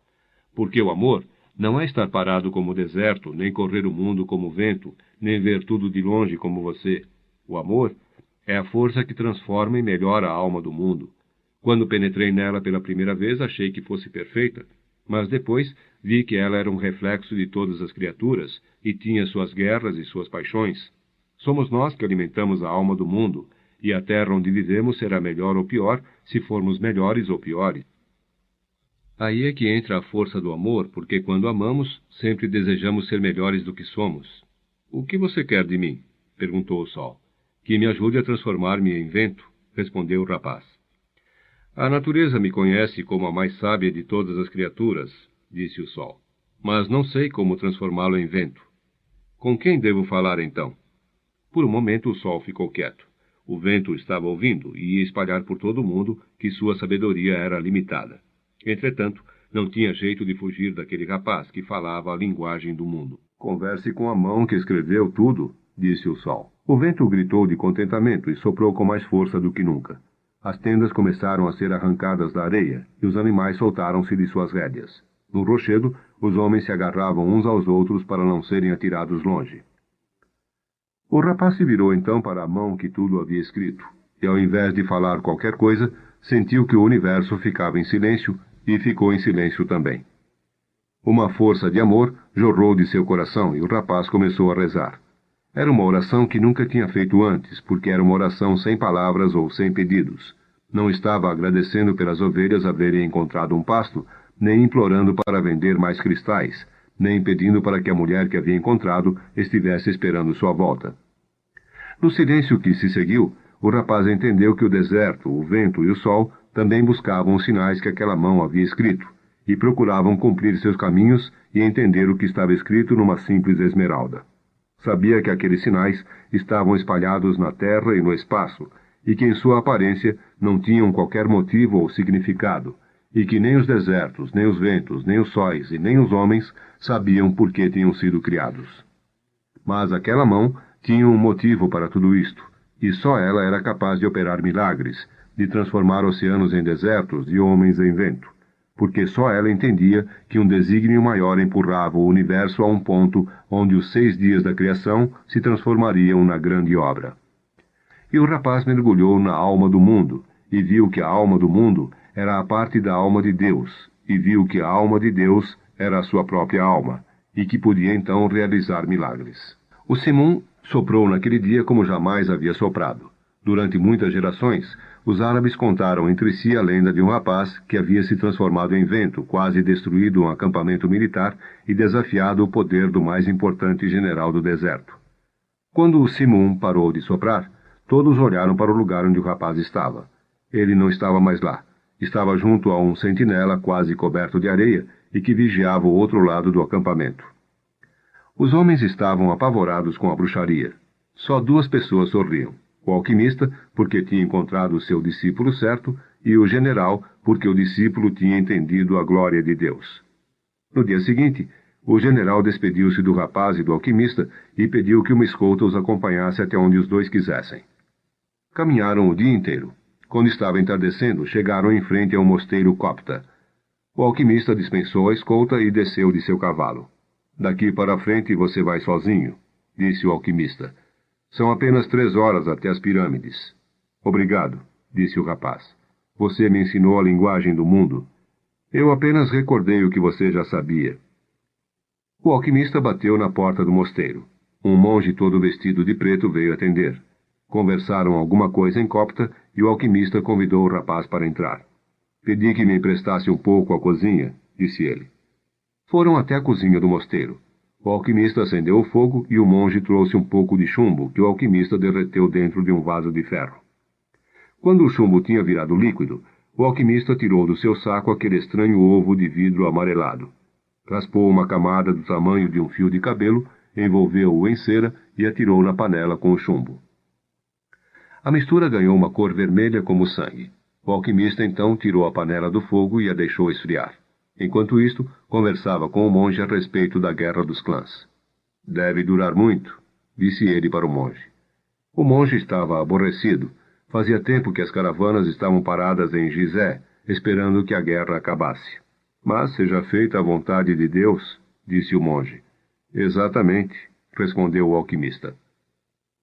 Porque o amor não é estar parado como o deserto, nem correr o mundo como o vento, nem ver tudo de longe como você. O amor é a força que transforma e melhora a alma do mundo. Quando penetrei nela pela primeira vez, achei que fosse perfeita, mas depois vi que ela era um reflexo de todas as criaturas e tinha suas guerras e suas paixões. Somos nós que alimentamos a alma do mundo, e a terra onde vivemos será melhor ou pior se formos melhores ou piores. Aí é que entra a força do amor, porque quando amamos, sempre desejamos ser melhores do que somos. O que você quer de mim? Perguntou o Sol. Que me ajude a transformar-me em vento, respondeu o rapaz. A natureza me conhece como a mais sábia de todas as criaturas, disse o Sol, mas não sei como transformá-lo em vento. Com quem devo falar, então? Por um momento o Sol ficou quieto. O vento estava ouvindo e ia espalhar por todo o mundo que sua sabedoria era limitada. Entretanto, não tinha jeito de fugir daquele rapaz que falava a linguagem do mundo. Converse com a mão que escreveu tudo, disse o Sol. O vento gritou de contentamento e soprou com mais força do que nunca. As tendas começaram a ser arrancadas da areia, e os animais soltaram-se de suas rédeas. No rochedo, os homens se agarravam uns aos outros para não serem atirados longe. O rapaz se virou então para a mão que tudo havia escrito, e ao invés de falar qualquer coisa, sentiu que o universo ficava em silêncio, e ficou em silêncio também. Uma força de amor jorrou de seu coração, e o rapaz começou a rezar. Era uma oração que nunca tinha feito antes, porque era uma oração sem palavras ou sem pedidos. Não estava agradecendo pelas ovelhas haverem encontrado um pasto, nem implorando para vender mais cristais, nem pedindo para que a mulher que havia encontrado estivesse esperando sua volta. No silêncio que se seguiu, o rapaz entendeu que o deserto, o vento e o sol também buscavam os sinais que aquela mão havia escrito, e procuravam cumprir seus caminhos e entender o que estava escrito numa simples esmeralda. Sabia que aqueles sinais estavam espalhados na terra e no espaço, e que em sua aparência não tinham qualquer motivo ou significado, e que nem os desertos, nem os ventos, nem os sóis e nem os homens sabiam por que tinham sido criados. Mas aquela mão tinha um motivo para tudo isto, e só ela era capaz de operar milagres, de transformar oceanos em desertos e homens em vento, porque só ela entendia que um desígnio maior empurrava o universo a um ponto onde os 6 dias da criação se transformariam na grande obra. E o rapaz mergulhou na alma do mundo, e viu que a alma do mundo era a parte da alma de Deus, e viu que a alma de Deus era a sua própria alma, e que podia então realizar milagres. O Simum soprou naquele dia como jamais havia soprado. Durante muitas gerações, os árabes contaram entre si a lenda de um rapaz que havia se transformado em vento, quase destruído um acampamento militar e desafiado o poder do mais importante general do deserto. Quando o Simum parou de soprar, todos olharam para o lugar onde o rapaz estava. Ele não estava mais lá. Estava junto a um sentinela quase coberto de areia e que vigiava o outro lado do acampamento. Os homens estavam apavorados com a bruxaria. Só duas pessoas sorriam. O alquimista, porque tinha encontrado o seu discípulo certo, e o general, porque o discípulo tinha entendido a glória de Deus. No dia seguinte, o general despediu-se do rapaz e do alquimista e pediu que uma escolta os acompanhasse até onde os dois quisessem. Caminharam o dia inteiro. Quando estava entardecendo, chegaram em frente a um mosteiro copta. O alquimista dispensou a escolta e desceu de seu cavalo. Daqui para frente você vai sozinho, disse o alquimista. São apenas 3 horas até as pirâmides. Obrigado, disse o rapaz. Você me ensinou a linguagem do mundo. Eu apenas recordei o que você já sabia. O alquimista bateu na porta do mosteiro. Um monge todo vestido de preto veio atender. Conversaram alguma coisa em copta e o alquimista convidou o rapaz para entrar. Pedi que me emprestasse um pouco a cozinha, disse ele. Foram até a cozinha do mosteiro. O alquimista acendeu o fogo e o monge trouxe um pouco de chumbo que o alquimista derreteu dentro de um vaso de ferro. Quando o chumbo tinha virado líquido, o alquimista tirou do seu saco aquele estranho ovo de vidro amarelado. Raspou uma camada do tamanho de um fio de cabelo, envolveu-o em cera e atirou na panela com o chumbo. A mistura ganhou uma cor vermelha como sangue. O alquimista então tirou a panela do fogo e a deixou esfriar. Enquanto isto, conversava com o monge a respeito da guerra dos clãs. Deve durar muito, disse ele para o monge. O monge estava aborrecido. Fazia tempo que as caravanas estavam paradas em Gizé, esperando que a guerra acabasse. Mas seja feita a vontade de Deus, disse o monge. Exatamente, respondeu o alquimista.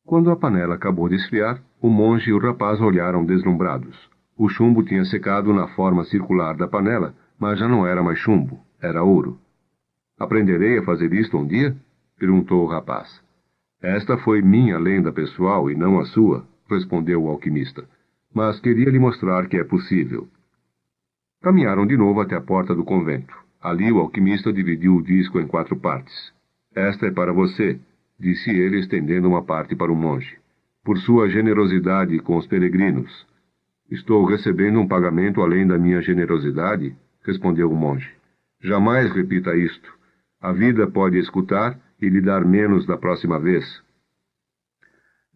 Quando a panela acabou de esfriar, o monge e o rapaz olharam deslumbrados. O chumbo tinha secado na forma circular da panela, mas já não era mais chumbo, era ouro. Aprenderei a fazer isto um dia? Perguntou o rapaz. Esta foi minha lenda pessoal e não a sua, respondeu o alquimista. Mas queria lhe mostrar que é possível. Caminharam de novo até a porta do convento. Ali o alquimista dividiu o disco em 4 partes. Esta é para você, disse ele estendendo uma parte para o monge. Por sua generosidade com os peregrinos. Estou recebendo um pagamento além da minha generosidade? Respondeu o monge. Jamais repita isto. A vida pode escutar e lhe dar menos da próxima vez.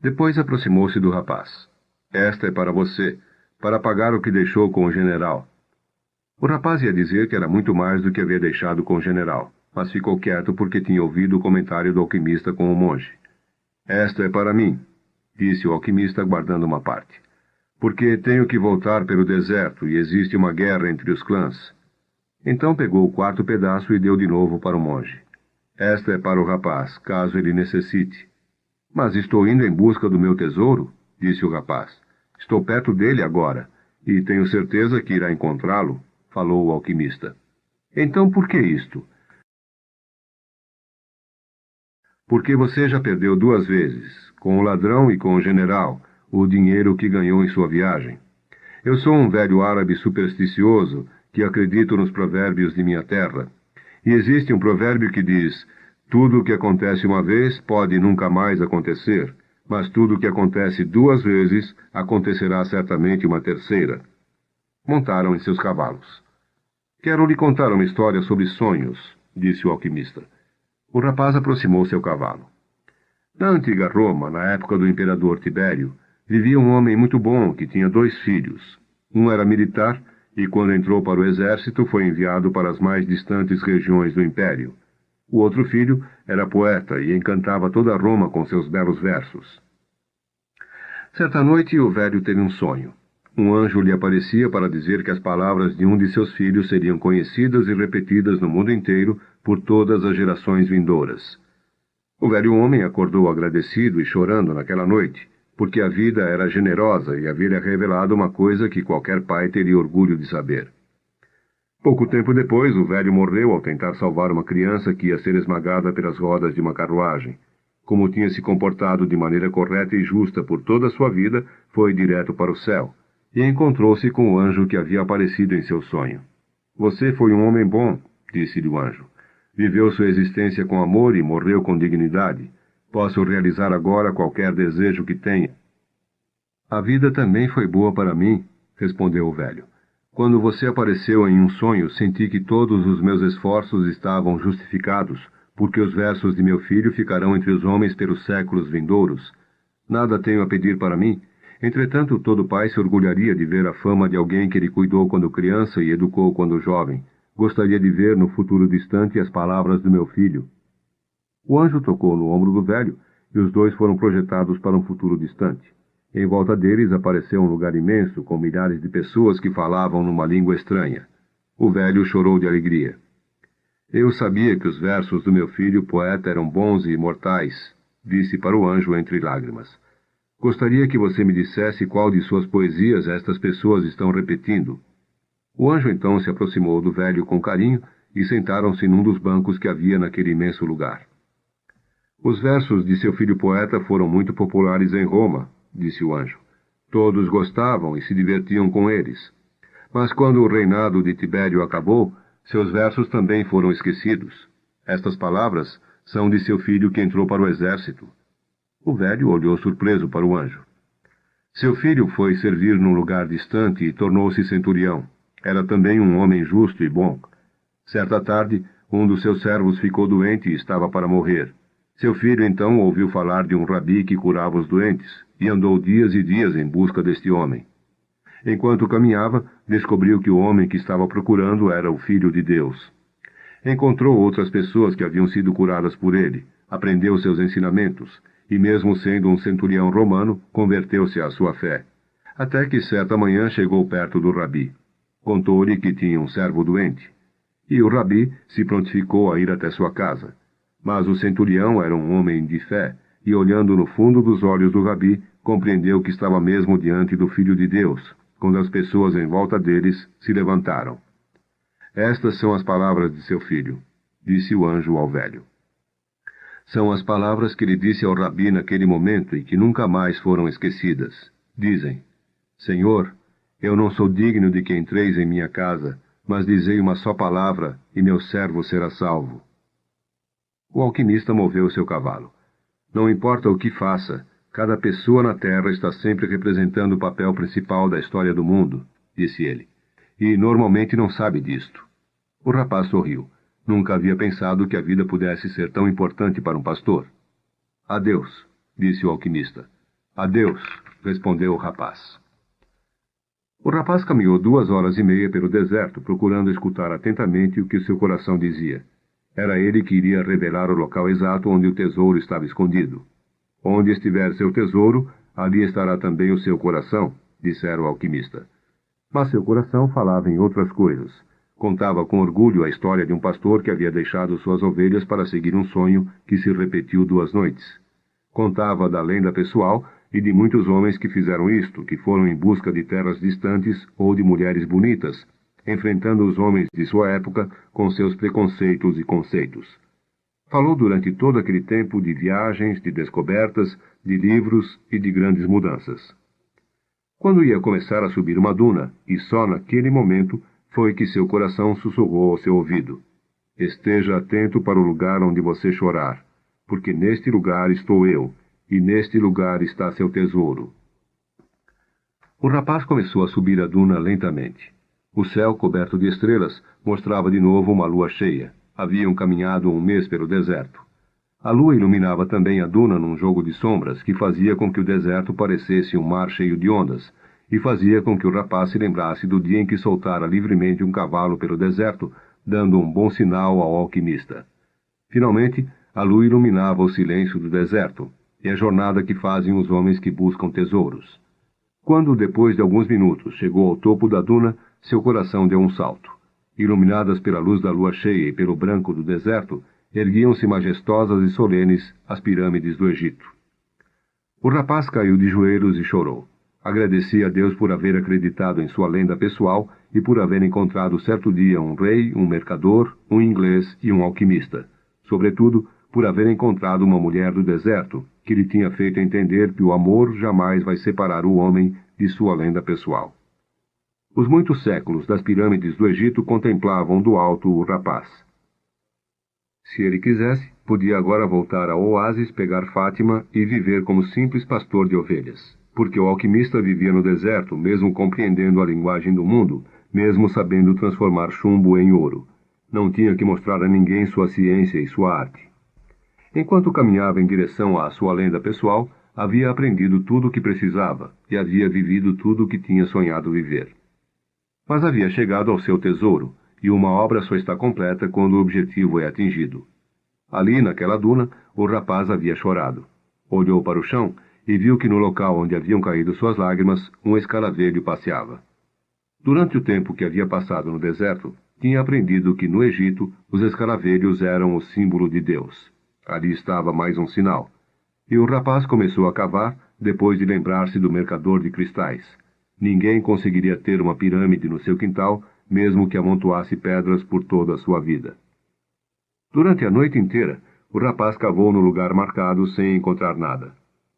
Depois aproximou-se do rapaz. Esta é para você, para pagar o que deixou com o general. O rapaz ia dizer que era muito mais do que havia deixado com o general, mas ficou quieto porque tinha ouvido o comentário do alquimista com o monge. Esta é para mim, disse o alquimista guardando uma parte. Porque tenho que voltar pelo deserto e existe uma guerra entre os clãs. Então pegou o 4º pedaço e deu de novo para o monge. Esta é para o rapaz, caso ele necessite. Mas estou indo em busca do meu tesouro, disse o rapaz. Estou perto dele agora, e tenho certeza que irá encontrá-lo, falou o alquimista. Então por que isto? Porque você já perdeu 2 vezes, com o ladrão e com o general, o dinheiro que ganhou em sua viagem. Eu sou um velho árabe supersticioso que acredito nos provérbios de minha terra. E existe um provérbio que diz, tudo o que acontece uma vez pode nunca mais acontecer, mas tudo o que acontece 2 vezes acontecerá certamente uma terceira. Montaram em seus cavalos. Quero lhe contar uma história sobre sonhos, disse o alquimista. O rapaz aproximou-se ao cavalo. Na antiga Roma, na época do imperador Tibério, vivia um homem muito bom que tinha 2 filhos. Um era militar e, quando entrou para o exército, foi enviado para as mais distantes regiões do império. O outro filho era poeta e encantava toda Roma com seus belos versos. Certa noite, o velho teve um sonho. Um anjo lhe aparecia para dizer que as palavras de um de seus filhos seriam conhecidas e repetidas no mundo inteiro por todas as gerações vindouras. O velho homem acordou agradecido e chorando naquela noite, porque a vida era generosa e havia-lhe revelado uma coisa que qualquer pai teria orgulho de saber. Pouco tempo depois, o velho morreu ao tentar salvar uma criança que ia ser esmagada pelas rodas de uma carruagem. Como tinha se comportado de maneira correta e justa por toda a sua vida, foi direto para o céu, e encontrou-se com o anjo que havia aparecido em seu sonho. Você foi um homem bom, disse-lhe o anjo. Viveu sua existência com amor e morreu com dignidade. Posso realizar agora qualquer desejo que tenha. A vida também foi boa para mim, respondeu o velho. Quando você apareceu em um sonho, senti que todos os meus esforços estavam justificados, porque os versos de meu filho ficarão entre os homens pelos séculos vindouros. Nada tenho a pedir para mim. Entretanto, todo pai se orgulharia de ver a fama de alguém que ele cuidou quando criança e educou quando jovem. Gostaria de ver no futuro distante as palavras do meu filho. O anjo tocou no ombro do velho, e os dois foram projetados para um futuro distante. Em volta deles apareceu um lugar imenso, com milhares de pessoas que falavam numa língua estranha. O velho chorou de alegria. Eu sabia que os versos do meu filho poeta eram bons e imortais, disse para o anjo entre lágrimas. Gostaria que você me dissesse qual de suas poesias estas pessoas estão repetindo. O anjo então se aproximou do velho com carinho e sentaram-se num dos bancos que havia naquele imenso lugar. Os versos de seu filho poeta foram muito populares em Roma, disse o anjo. Todos gostavam e se divertiam com eles. Mas quando o reinado de Tibério acabou, seus versos também foram esquecidos. Estas palavras são de seu filho que entrou para o exército. O velho olhou surpreso para o anjo. Seu filho foi servir num lugar distante e tornou-se centurião. Era também um homem justo e bom. Certa tarde, um dos seus servos ficou doente e estava para morrer. Seu filho então ouviu falar de um rabi que curava os doentes, e andou dias e dias em busca deste homem. Enquanto caminhava, descobriu que o homem que estava procurando era o Filho de Deus. Encontrou outras pessoas que haviam sido curadas por ele, aprendeu seus ensinamentos, e mesmo sendo um centurião romano, converteu-se à sua fé. Até que certa manhã chegou perto do rabi. Contou-lhe que tinha um servo doente. E o rabi se prontificou a ir até sua casa. Mas o centurião era um homem de fé, e olhando no fundo dos olhos do rabi, compreendeu que estava mesmo diante do Filho de Deus, quando as pessoas em volta deles se levantaram. Estas são as palavras de seu filho, disse o anjo ao velho. São as palavras que ele disse ao rabi naquele momento e que nunca mais foram esquecidas. Dizem: Senhor, eu não sou digno de que entreis em minha casa, mas dizei uma só palavra e meu servo será salvo. O alquimista moveu seu cavalo. Não importa o que faça, cada pessoa na Terra está sempre representando o papel principal da história do mundo, disse ele, e normalmente não sabe disto. O rapaz sorriu. Nunca havia pensado que a vida pudesse ser tão importante para um pastor. Adeus, disse o alquimista. Adeus, respondeu o rapaz. O rapaz caminhou 2 horas e meia pelo deserto, procurando escutar atentamente o que seu coração dizia. Era ele que iria revelar o local exato onde o tesouro estava escondido. Onde estiver seu tesouro, ali estará também o seu coração, dissera o alquimista. Mas seu coração falava em outras coisas. Contava com orgulho a história de um pastor que havia deixado suas ovelhas para seguir um sonho que se repetiu 2 noites. Contava da lenda pessoal e de muitos homens que fizeram isto, que foram em busca de terras distantes ou de mulheres bonitas, enfrentando os homens de sua época com seus preconceitos e conceitos. Falou durante todo aquele tempo de viagens, de descobertas, de livros e de grandes mudanças. Quando ia começar a subir uma duna, e só naquele momento, foi que seu coração sussurrou ao seu ouvido: Esteja atento para o lugar onde você chorar, porque neste lugar estou eu, e neste lugar está seu tesouro. O rapaz começou a subir a duna lentamente. O céu, coberto de estrelas, mostrava de novo uma lua cheia. Haviam caminhado 1 mês pelo deserto. A lua iluminava também a duna num jogo de sombras que fazia com que o deserto parecesse um mar cheio de ondas, e fazia com que o rapaz se lembrasse do dia em que soltara livremente um cavalo pelo deserto, dando um bom sinal ao alquimista. Finalmente, a lua iluminava o silêncio do deserto, e a jornada que fazem os homens que buscam tesouros. Quando, depois de alguns minutos, chegou ao topo da duna, seu coração deu um salto. Iluminadas pela luz da lua cheia e pelo branco do deserto, erguiam-se majestosas e solenes as pirâmides do Egito. O rapaz caiu de joelhos e chorou. Agradecia a Deus por haver acreditado em sua lenda pessoal e por haver encontrado certo dia um rei, um mercador, um inglês e um alquimista. Sobretudo, por haver encontrado uma mulher do deserto, que lhe tinha feito entender que o amor jamais vai separar o homem de sua lenda pessoal. Os muitos séculos das pirâmides do Egito contemplavam do alto o rapaz. Se ele quisesse, podia agora voltar ao oásis, pegar Fátima e viver como simples pastor de ovelhas, porque o alquimista vivia no deserto, mesmo compreendendo a linguagem do mundo, mesmo sabendo transformar chumbo em ouro. Não tinha que mostrar a ninguém sua ciência e sua arte. Enquanto caminhava em direção à sua lenda pessoal, havia aprendido tudo o que precisava e havia vivido tudo o que tinha sonhado viver. Mas havia chegado ao seu tesouro, e uma obra só está completa quando o objetivo é atingido. Ali, naquela duna, o rapaz havia chorado. Olhou para o chão e viu que no local onde haviam caído suas lágrimas, um escaravelho passeava. Durante o tempo que havia passado no deserto, tinha aprendido que no Egito os escaravelhos eram o símbolo de Deus. Ali estava mais um sinal. E o rapaz começou a cavar, depois de lembrar-se do mercador de cristais. Ninguém conseguiria ter uma pirâmide no seu quintal, mesmo que amontoasse pedras por toda a sua vida. Durante a noite inteira, o rapaz cavou no lugar marcado sem encontrar nada.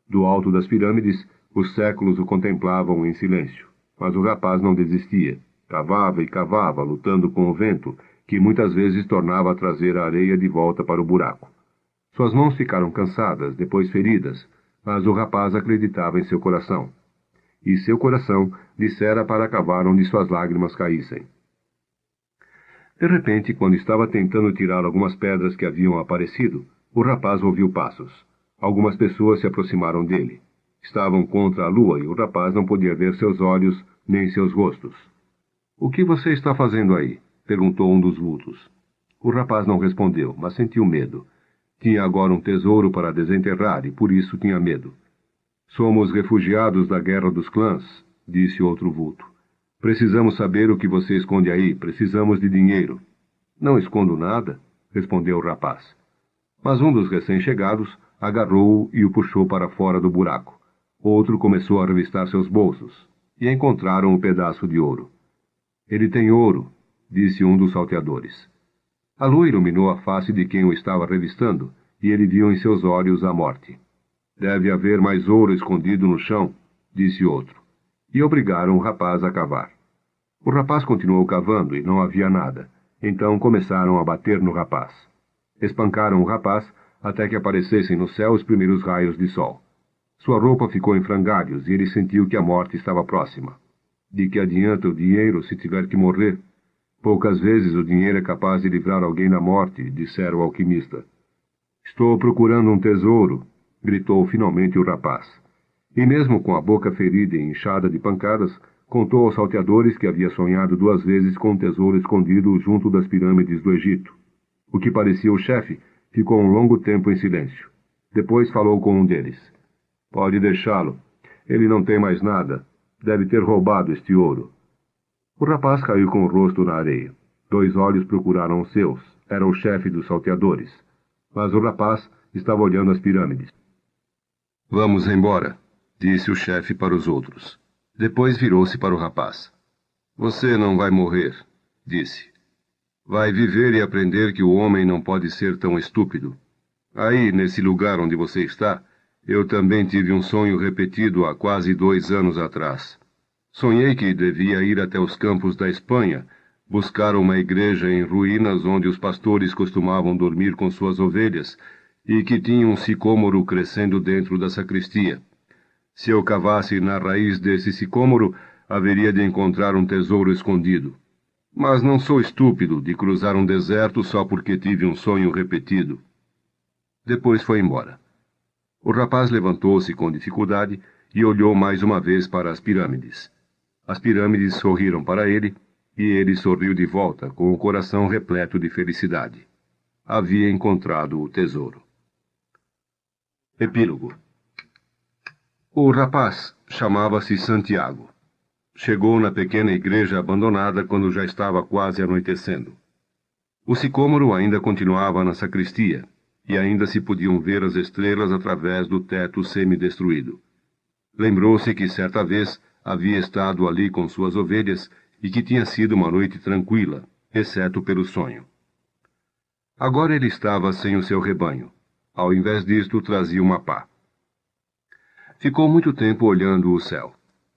Do alto das pirâmides, os séculos o contemplavam em silêncio. Mas o rapaz não desistia. Cavava e cavava, lutando com o vento, que muitas vezes tornava a trazer a areia de volta para o buraco. Suas mãos ficaram cansadas, depois feridas, mas o rapaz acreditava em seu coração. E seu coração dissera para cavar onde suas lágrimas caíssem. De repente, quando estava tentando tirar algumas pedras que haviam aparecido, o rapaz ouviu passos. Algumas pessoas se aproximaram dele. Estavam contra a lua e o rapaz não podia ver seus olhos nem seus rostos. — O que você está fazendo aí? Perguntou um dos vultos. O rapaz não respondeu, mas sentiu medo. Tinha agora um tesouro para desenterrar e por isso tinha medo. Somos refugiados da guerra dos clãs, disse outro vulto. Precisamos saber o que você esconde aí, precisamos de dinheiro. Não escondo nada, respondeu o rapaz. Mas um dos recém-chegados agarrou-o e o puxou para fora do buraco. Outro começou a revistar seus bolsos, e encontraram um pedaço de ouro. Ele tem ouro, disse um dos salteadores. A lua iluminou a face de quem o estava revistando, e ele viu em seus olhos a morte. Deve haver mais ouro escondido no chão, disse outro, e obrigaram o rapaz a cavar. O rapaz continuou cavando e não havia nada. Então começaram a bater no rapaz. Espancaram o rapaz até que aparecessem no céu os primeiros raios de sol. Sua roupa ficou em frangalhos e ele sentiu que a morte estava próxima. De que adianta o dinheiro se tiver que morrer? Poucas vezes o dinheiro é capaz de livrar alguém da morte, dissera o alquimista. Estou procurando um tesouro, gritou finalmente o rapaz. E mesmo com a boca ferida e inchada de pancadas, contou aos salteadores que havia sonhado 2 vezes com um tesouro escondido junto das pirâmides do Egito. O que parecia o chefe ficou um longo tempo em silêncio. Depois falou com um deles. Pode deixá-lo. Ele não tem mais nada. Deve ter roubado este ouro. O rapaz caiu com o rosto na areia. 2 olhos procuraram os seus. Era o chefe dos salteadores. Mas o rapaz estava olhando as pirâmides. Vamos embora, disse o chefe para os outros. Depois virou-se para o rapaz. Você não vai morrer, disse. Vai viver e aprender que o homem não pode ser tão estúpido. Aí, nesse lugar onde você está, eu também tive um sonho repetido há quase 2 anos atrás. Sonhei que devia ir até os campos da Espanha, buscar uma igreja em ruínas onde os pastores costumavam dormir com suas ovelhas e que tinha um sicômoro crescendo dentro da sacristia. Se eu cavasse na raiz desse sicômoro, haveria de encontrar um tesouro escondido. Mas não sou estúpido de cruzar um deserto só porque tive um sonho repetido. Depois foi embora. O rapaz levantou-se com dificuldade e olhou mais uma vez para as pirâmides. As pirâmides sorriram para ele, e ele sorriu de volta, com o coração repleto de felicidade. Havia encontrado o tesouro. Epílogo. O rapaz chamava-se Santiago. Chegou na pequena igreja abandonada quando já estava quase anoitecendo. O sicômoro ainda continuava na sacristia, e ainda se podiam ver as estrelas através do teto semidestruído. Lembrou-se que certa vez havia estado ali com suas ovelhas e que tinha sido uma noite tranquila, exceto pelo sonho. Agora ele estava sem o seu rebanho, Ao invés disto, trazia uma pá. Ficou muito tempo olhando o céu.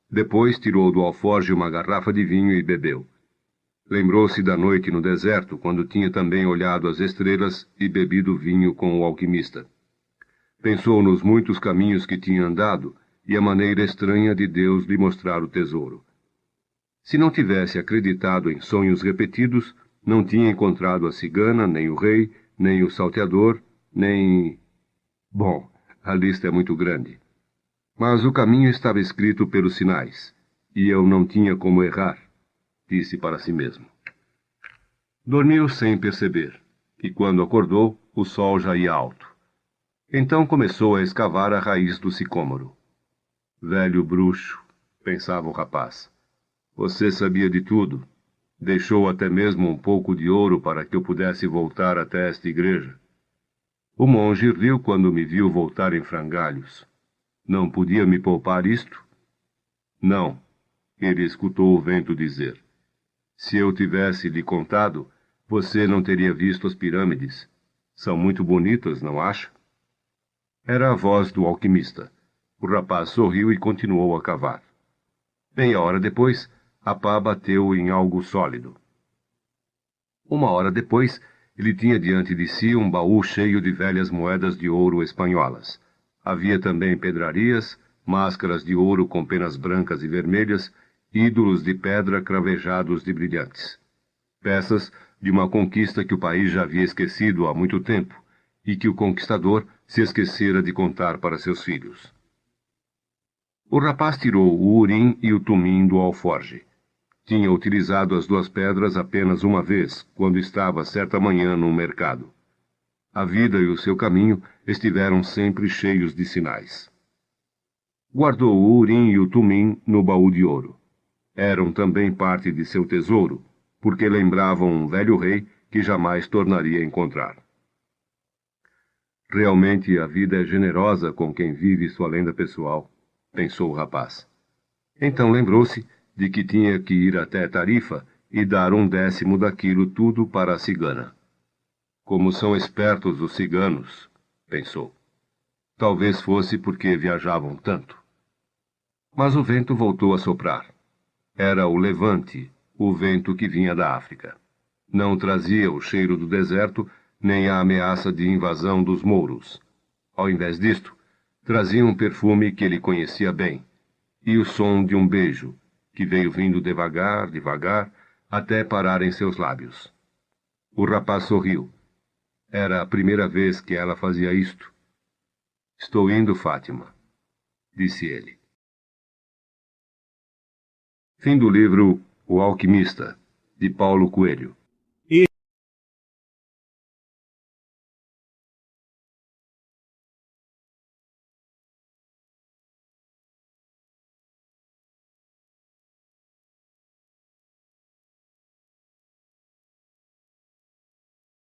Depois tirou do alforje uma garrafa de vinho e bebeu. Lembrou-se da noite no deserto, quando tinha também olhado as estrelas e bebido vinho com o alquimista. Pensou nos muitos caminhos que tinha andado e a maneira estranha de Deus lhe mostrar o tesouro. Se não tivesse acreditado em sonhos repetidos, não tinha encontrado a cigana, nem o rei, nem o salteador, nem... Bom, a lista é muito grande. Mas o caminho estava escrito pelos sinais, e eu não tinha como errar, disse para si mesmo. Dormiu sem perceber, e quando acordou, o sol já ia alto. Então começou a escavar a raiz do sicômoro. Velho bruxo, pensava o rapaz. Você sabia de tudo. Deixou até mesmo um pouco de ouro para que eu pudesse voltar até esta igreja. O monge riu quando me viu voltar em frangalhos. Não podia me poupar isto? Não, ele escutou o vento dizer. Se eu tivesse lhe contado, você não teria visto as pirâmides. São muito bonitas, não acha? Era a voz do alquimista. O rapaz sorriu e continuou a cavar. Meia hora depois, a pá bateu em algo sólido. Uma hora depois, ele tinha diante de si um baú cheio de velhas moedas de ouro espanholas. Havia também pedrarias, máscaras de ouro com penas brancas e vermelhas, ídolos de pedra cravejados de brilhantes. Peças de uma conquista que o país já havia esquecido há muito tempo e que o conquistador se esquecera de contar para seus filhos. O rapaz tirou o urim e o tumim do alforje. Tinha utilizado as duas pedras apenas uma vez, quando estava certa manhã no mercado. A vida e o seu caminho estiveram sempre cheios de sinais. Guardou o urim e o tumim no baú de ouro. Eram também parte de seu tesouro, porque lembravam um velho rei que jamais tornaria a encontrar. Realmente a vida é generosa com quem vive sua lenda pessoal, pensou o rapaz. Então lembrou-se de que tinha que ir até Tarifa e dar 1/10 daquilo tudo para a cigana. Como são espertos os ciganos, pensou. Talvez fosse porque viajavam tanto. Mas o vento voltou a soprar. Era o levante, o vento que vinha da África. Não trazia o cheiro do deserto, nem a ameaça de invasão dos mouros. Ao invés disto, trazia um perfume que ele conhecia bem, e o som de um beijo, que veio vindo devagar, devagar, até parar em seus lábios. O rapaz sorriu. Era a primeira vez que ela fazia isto. Estou indo, Fátima, disse ele. Fim do livro O Alquimista, de Paulo Coelho.